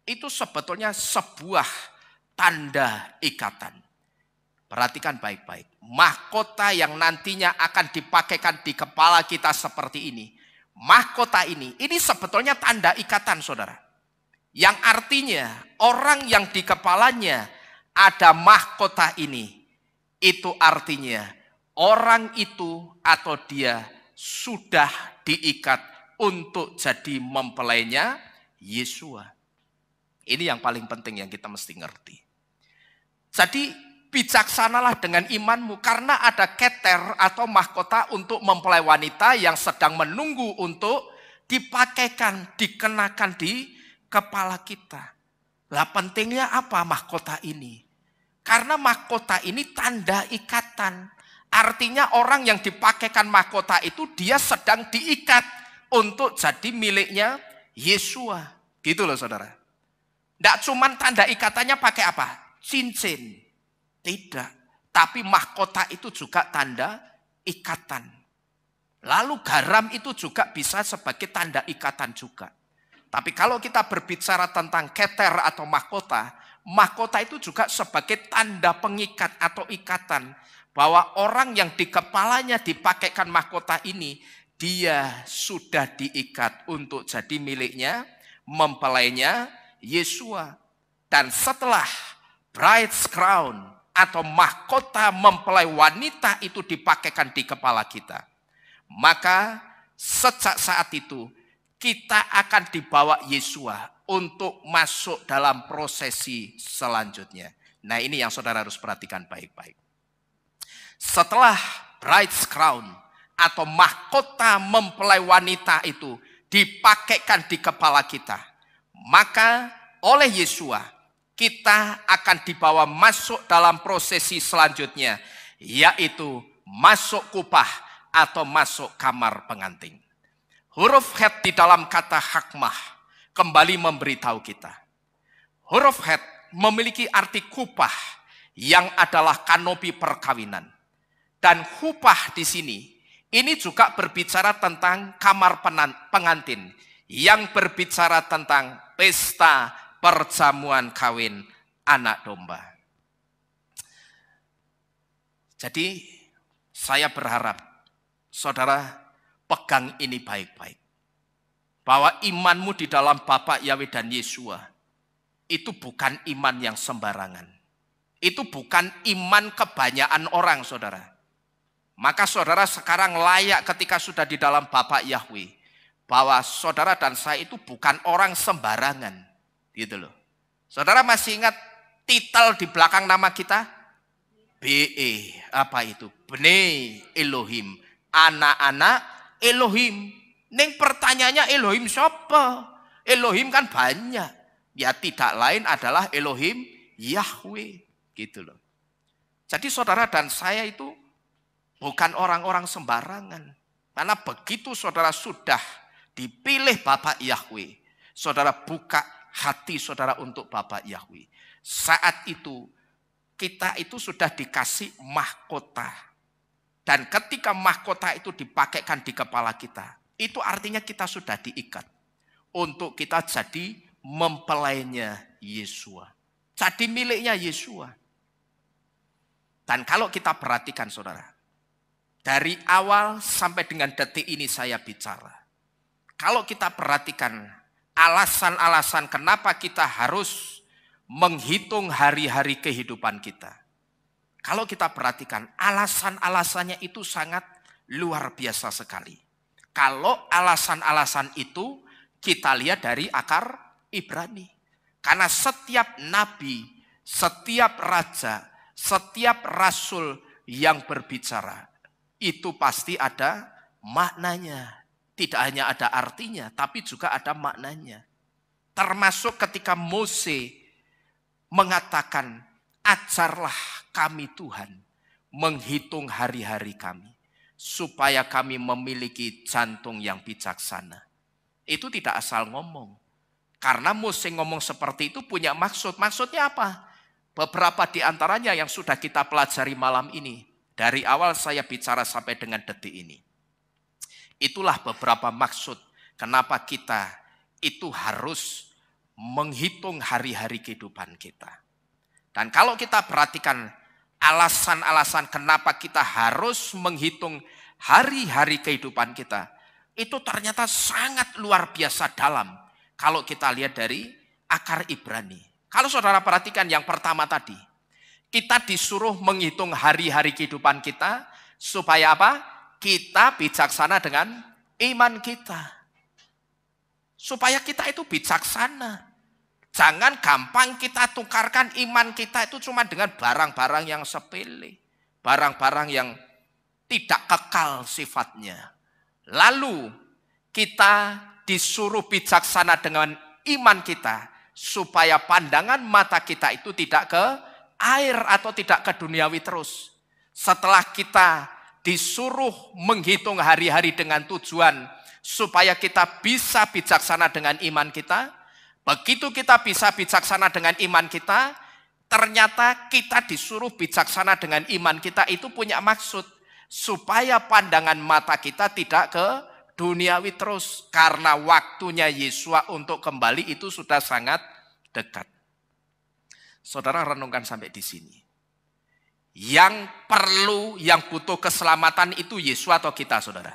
itu sebetulnya sebuah tanda ikatan. Perhatikan baik-baik. Mahkota yang nantinya akan dipakaikan di kepala kita seperti ini. Mahkota ini sebetulnya tanda ikatan saudara. Yang artinya orang yang di kepalanya ada mahkota ini. Itu artinya orang itu atau dia sudah diikat untuk jadi mempelainya Yeshua. Ini yang paling penting yang kita mesti ngerti. Jadi bijaksanalah dengan imanmu, karena ada keter atau mahkota untuk mempelai wanita yang sedang menunggu untuk dipakaikan, dikenakan di kepala kita. Lah pentingnya apa mahkota ini? Karena mahkota ini tanda ikatan. Artinya orang yang dipakaikan mahkota itu dia sedang diikat untuk jadi miliknya Yeshua. Gitu loh saudara. Tidak cuma tanda ikatannya pakai apa? Cincin. Tidak. Tapi mahkota itu juga tanda ikatan. Lalu garam itu juga bisa sebagai tanda ikatan juga. Tapi kalau kita berbicara tentang keter atau mahkota, mahkota itu juga sebagai tanda pengikat atau ikatan. Bahwa orang yang di kepalanya dipakaikan mahkota ini, dia sudah diikat untuk jadi miliknya, mempelainya Yeshua. Dan setelah bride's crown atau mahkota mempelai wanita itu dipakaikan di kepala kita, maka sejak saat itu kita akan dibawa Yeshua untuk masuk dalam prosesi selanjutnya. Nah ini yang saudara harus perhatikan baik-baik. Setelah bride's crown atau mahkota mempelai wanita itu dipakaikan di kepala kita, maka oleh Yeshua kita akan dibawa masuk dalam prosesi selanjutnya, yaitu masuk kupah atau masuk kamar pengantin. Huruf het di dalam kata hakmah kembali memberitahu kita. Huruf het memiliki arti kupah yang adalah kanopi perkawinan. Dan kupah di sini ini juga berbicara tentang kamar pengantin yang berbicara tentang pesta perjamuan kawin anak domba. Jadi saya berharap saudara pegang ini baik-baik. Bahwa imanmu di dalam Bapa Yahweh dan Yesua itu bukan iman yang sembarangan. Itu bukan iman kebanyakan orang, saudara. Maka saudara sekarang layak ketika sudah di dalam Bapa Yahweh. Bahwa saudara dan saya itu bukan orang sembarangan. Gitu loh. Saudara masih ingat titel di belakang nama kita? BE. Apa itu? Bnei Elohim. Anak-anak Elohim. Ning pertanyaannya Elohim siapa? Elohim kan banyak. Ya tidak lain adalah Elohim Yahweh. Gitu loh. Jadi saudara dan saya itu bukan orang-orang sembarangan. Karena begitu saudara sudah dipilih Bapak Yahweh. Saudara buka hati saudara untuk Bapak Yahweh. Saat itu kita itu sudah dikasih mahkota. Dan ketika mahkota itu dipakaikan di kepala kita. Itu artinya kita sudah diikat. Untuk kita jadi mempelainya Yesua. Jadi miliknya Yesua. Dan kalau kita perhatikan saudara. Dari awal sampai dengan detik ini saya bicara. Kalau kita perhatikan alasan-alasan kenapa kita harus menghitung hari-hari kehidupan kita. Kalau kita perhatikan alasan-alasannya itu sangat luar biasa sekali. Kalau alasan-alasan itu kita lihat dari akar Ibrani. Karena setiap nabi, setiap raja, setiap rasul yang berbicara, itu pasti ada maknanya. Tidak hanya ada artinya, tapi juga ada maknanya. Termasuk ketika Mose mengatakan, ajarlah kami Tuhan menghitung hari-hari kami. Supaya kami memiliki jantung yang bijaksana. Itu tidak asal ngomong. Karena Mose ngomong seperti itu punya maksud. Maksudnya apa? Beberapa di antaranya yang sudah kita pelajari malam ini. Dari awal saya bicara sampai dengan detik ini. Itulah beberapa maksud kenapa kita itu harus menghitung hari-hari kehidupan kita. Dan kalau kita perhatikan alasan-alasan kenapa kita harus menghitung hari-hari kehidupan kita. Itu ternyata sangat luar biasa dalam. Kalau kita lihat dari akar Ibrani. Kalau saudara perhatikan yang pertama tadi. Kita disuruh menghitung hari-hari kehidupan kita. Supaya apa? Kita bijaksana dengan iman kita. Supaya kita itu bijaksana. Jangan gampang kita tukarkan iman kita itu cuma dengan barang-barang yang sepele. Barang-barang yang tidak kekal sifatnya. Lalu kita disuruh bijaksana dengan iman kita. Supaya pandangan mata kita itu tidak ke air atau tidak ke duniawi terus. Setelah kita disuruh menghitung hari-hari dengan tujuan. Supaya kita bisa bijaksana dengan iman kita. Begitu kita bisa bijaksana dengan iman kita, ternyata kita disuruh bijaksana dengan iman kita itu punya maksud. Supaya pandangan mata kita tidak ke duniawi terus. Karena waktunya Yesua untuk kembali itu sudah sangat dekat. Saudara renungkan sampai di sini. Yang perlu, yang butuh keselamatan itu Yesua atau kita saudara?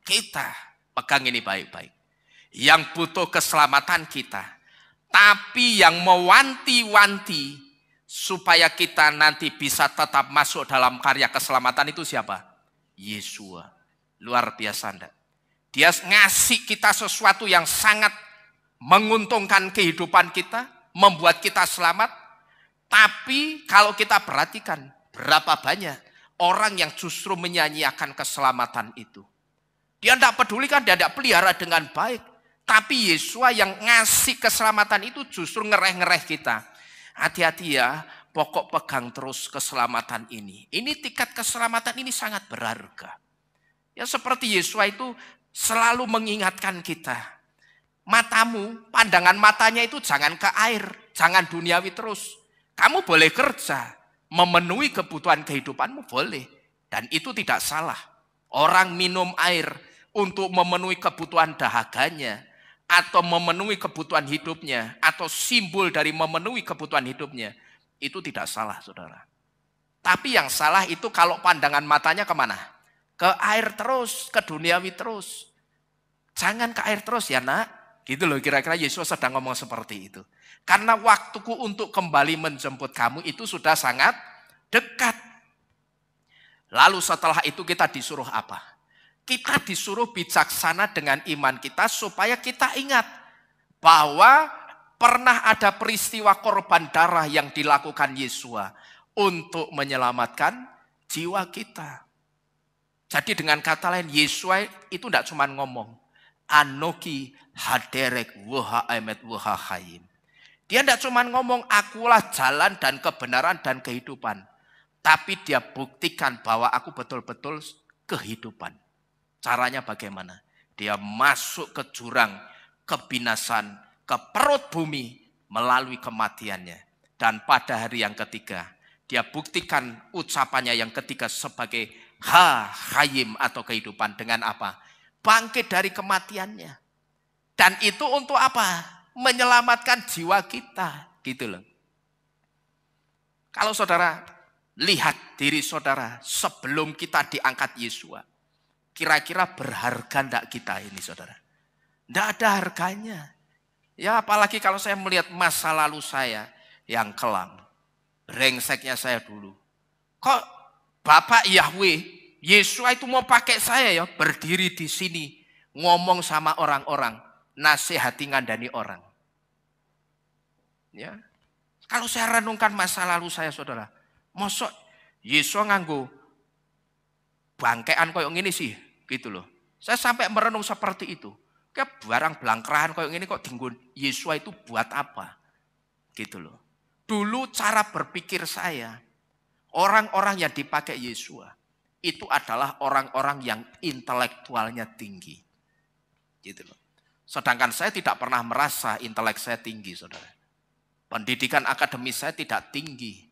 Kita, pegang ini baik-baik. Yang butuh keselamatan kita. Tapi yang mewanti-wanti supaya kita nanti bisa tetap masuk dalam karya keselamatan itu siapa? Yesua. Luar biasa enggak? Dia ngasih kita sesuatu yang sangat menguntungkan kehidupan kita, membuat kita selamat. Tapi kalau kita perhatikan berapa banyak orang yang justru menyanyiakan keselamatan itu. Dia tidak pedulikan, dia tidak pelihara dengan baik. Tapi Yesua yang ngasih keselamatan itu justru ngereh-ngereh kita. Hati-hati ya, pokok pegang terus keselamatan ini. Ini tingkat keselamatan ini sangat berharga. Ya seperti Yesua itu selalu mengingatkan kita. Matamu, pandangan matanya itu jangan ke air, jangan duniawi terus. Kamu boleh kerja, memenuhi kebutuhan kehidupanmu boleh. Dan itu tidak salah. Orang minum air untuk memenuhi kebutuhan dahaganya. Atau memenuhi kebutuhan hidupnya. Atau simbol dari memenuhi kebutuhan hidupnya. Itu tidak salah saudara. Tapi yang salah itu kalau pandangan matanya kemana? Ke air terus, ke duniawi terus. Jangan ke air terus ya nak. Gitu loh kira-kira Yesus sedang ngomong seperti itu. Karena waktuku untuk kembali menjemput kamu itu sudah sangat dekat. Lalu setelah itu kita disuruh apa? Kita disuruh bijaksana dengan iman kita supaya kita ingat bahwa pernah ada peristiwa korban darah yang dilakukan Yesua untuk menyelamatkan jiwa kita. Jadi dengan kata lain, Yesua itu tidak cuma ngomong, Anoki haderek wuha emet wuha hayim. Dia tidak cuma ngomong, akulah jalan dan kebenaran dan kehidupan. Tapi dia buktikan bahwa aku betul-betul kehidupan. Caranya bagaimana? Dia masuk ke jurang kebinasan, ke perut bumi melalui kematiannya. Dan pada hari yang ketiga, dia buktikan ucapannya yang ketiga sebagai hayim atau kehidupan dengan apa? Bangkit dari kematiannya. Dan itu untuk apa? Menyelamatkan jiwa kita, gitu loh. Kalau saudara lihat diri saudara sebelum kita diangkat Yesua, kira-kira berharga enggak kita ini saudara? Enggak ada harganya. Ya apalagi kalau saya melihat masa lalu saya yang kelam, brengseknya saya dulu. Kok Bapak Yahweh, Yesua itu mau pakai saya ya, berdiri di sini, ngomong sama orang-orang, nasihati ngandani orang. Ya, kalau saya renungkan masa lalu saya saudara, mosok Yesua nganggo bangkean koyong ini sih, gitu loh. Saya sampai merenung seperti itu. Kayak barang belangkerahan koyong ini kok dinggun Yesua itu buat apa? Gitu loh. Dulu cara berpikir saya, orang-orang yang dipakai Yesua itu adalah orang-orang yang intelektualnya tinggi. Gitu loh. Sedangkan saya tidak pernah merasa intelek saya tinggi, saudara. Pendidikan akademis saya tidak tinggi.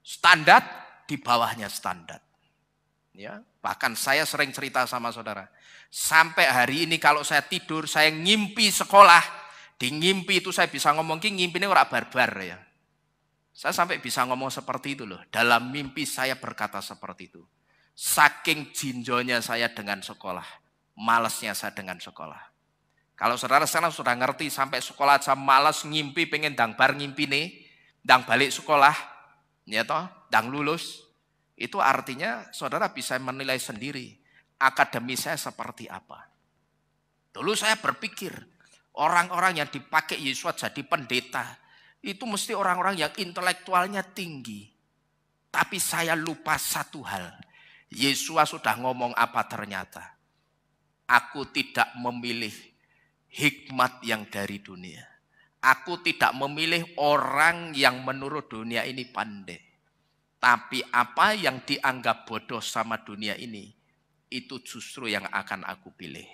Standar di bawahnya standar. Ya, bahkan saya sering cerita sama saudara. Sampai hari ini kalau saya tidur, saya ngimpi sekolah. Di ngimpi itu saya bisa ngomong, ngimpi ini orang barbar ya. Saya sampai bisa ngomong seperti itu loh. Dalam mimpi saya berkata seperti itu. Saking jinjonya saya dengan sekolah. Malasnya saya dengan sekolah. Kalau saudara sekarang sudah ngerti sampai sekolah aja malas ngimpi pengen dang bar ngimpi nih. Dang balik sekolah. Ya toh, dang lulus. Itu artinya saudara bisa menilai sendiri. Akademi saya seperti apa. Dulu saya berpikir. Orang-orang yang dipakai Yesus jadi pendeta. Itu mesti orang-orang yang intelektualnya tinggi. Tapi saya lupa satu hal. Yesus sudah ngomong apa ternyata. Aku tidak memilih hikmat yang dari dunia. Aku tidak memilih orang yang menurut dunia ini pandai. Tapi apa yang dianggap bodoh sama dunia ini, itu justru yang akan aku pilih.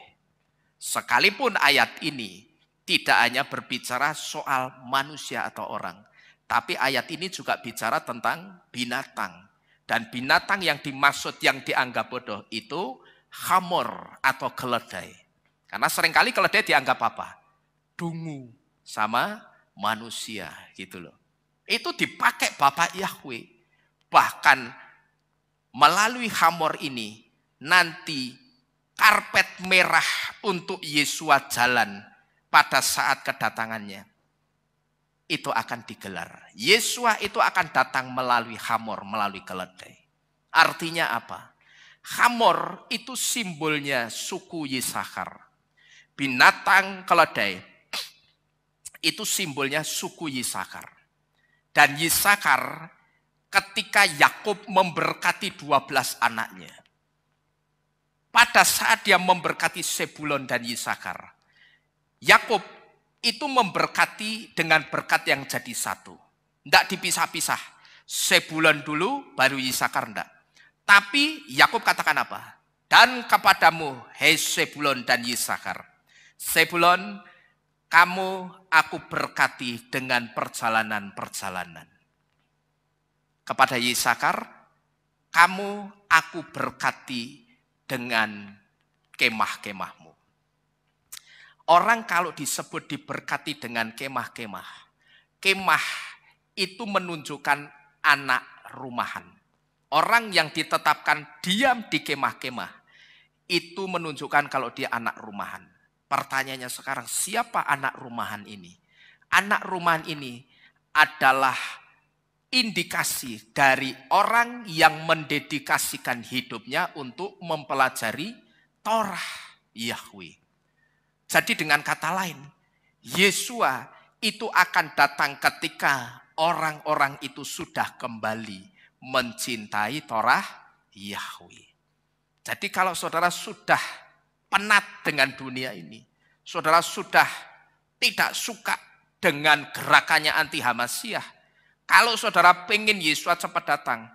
Sekalipun ayat ini tidak hanya berbicara soal manusia atau orang. Tapi ayat ini juga bicara tentang binatang. Dan binatang yang dimaksud yang dianggap bodoh itu hamor atau keledai. Karena seringkali keledai dianggap apa? Dungu sama manusia gitu loh. Itu dipakai Bapak Yahweh. Bahkan melalui hamor ini nanti karpet merah untuk Yesua jalan pada saat kedatangannya. Itu akan digelar. Yesua itu akan datang melalui hamor, melalui keledai. Artinya apa? Hamor itu simbolnya suku Yisakar. Binatang keledai itu simbolnya suku Yisakar. Dan Yisakar ketika Yakub memberkati 12 anaknya. Pada saat dia memberkati Sebulon dan Yisakar, Yakub itu memberkati dengan berkat yang jadi satu. Tidak dipisah-pisah. Sebulon dulu baru Yisakar enggak. Tapi Yakub katakan apa? Dan kepadamu hei Sebulon dan Yisakar. Sebulon, kamu aku berkati dengan perjalanan-perjalanan. Kepada Yisakar, kamu aku berkati dengan kemah-kemahmu. Orang kalau disebut diberkati dengan kemah-kemah, kemah itu menunjukkan anak rumahan. Orang yang ditetapkan diam di kemah-kemah, itu menunjukkan kalau dia anak rumahan. Pertanyaannya sekarang, siapa anak rumahan ini? Anak rumahan ini adalah indikasi dari orang yang mendedikasikan hidupnya untuk mempelajari Torah Yahweh. Jadi dengan kata lain, Yesua itu akan datang ketika orang-orang itu sudah kembali mencintai Torah Yahweh. Jadi kalau saudara sudah penat dengan dunia ini, saudara sudah tidak suka dengan gerakannya anti Hamasyah, kalau saudara pengen Yesus cepat datang,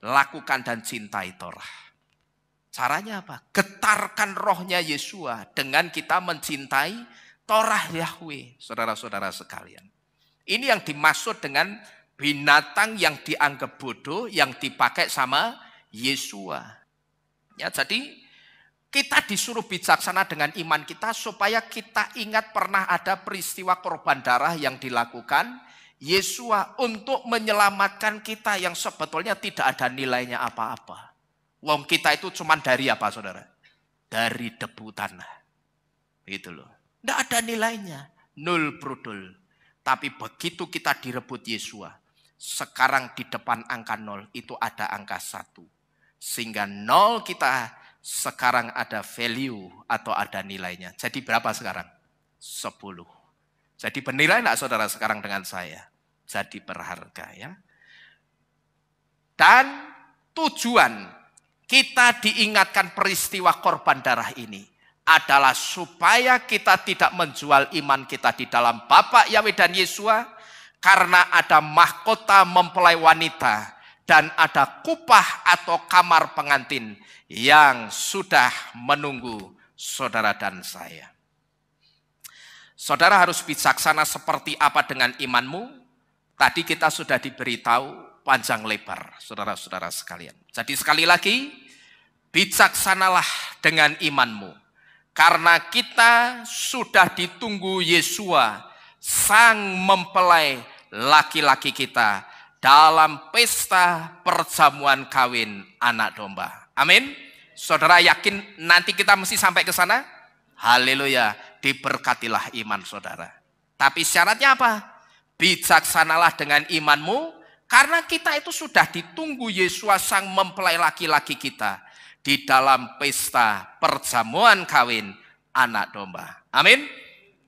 lakukan dan cintai Torah. Caranya apa? Getarkan rohnya Yesua dengan kita mencintai Torah Yahweh, saudara-saudara sekalian. Ini yang dimaksud dengan binatang yang dianggap bodoh, yang dipakai sama Yesua. Ya, jadi kita disuruh bijaksana dengan iman kita supaya kita ingat pernah ada peristiwa korban darah yang dilakukan Yesua untuk menyelamatkan kita yang sebetulnya tidak ada nilainya apa-apa. Wong kita itu cuma dari apa, saudara? Dari debu tanah. Gitu loh. Tidak ada nilainya. Nol brudul. Tapi begitu kita direbut Yesua, sekarang di depan angka 0 itu ada angka 1. Sehingga 0 kita sekarang ada value atau ada nilainya. Jadi berapa sekarang? 10. Jadi bernilai enggak saudara sekarang dengan saya? Jadi berharga ya. Dan tujuan kita diingatkan peristiwa korban darah ini adalah supaya kita tidak menjual iman kita di dalam Bapa Yahweh dan Yesua, karena ada mahkota mempelai wanita dan ada kupah atau kamar pengantin yang sudah menunggu saudara dan saya. Saudara harus bijaksana seperti apa dengan imanmu? Tadi kita sudah diberitahu panjang lebar, saudara-saudara sekalian. Jadi sekali lagi, bijaksanalah dengan imanmu. Karena kita sudah ditunggu Yesua, sang mempelai laki-laki kita, dalam pesta perjamuan kawin anak domba. Amin. Saudara yakin nanti kita mesti sampai ke sana? Haleluya. Diberkatilah iman saudara. Tapi syaratnya apa? Bijaksanalah dengan imanmu, karena kita itu sudah ditunggu Yesua sang mempelai laki-laki kita di dalam pesta perjamuan kawin anak domba. Amin.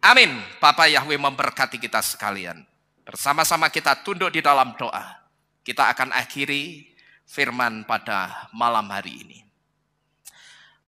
Amin. Bapak Yahweh memberkati kita sekalian. Bersama-sama kita tunduk di dalam doa. Kita akan akhiri firman pada malam hari ini.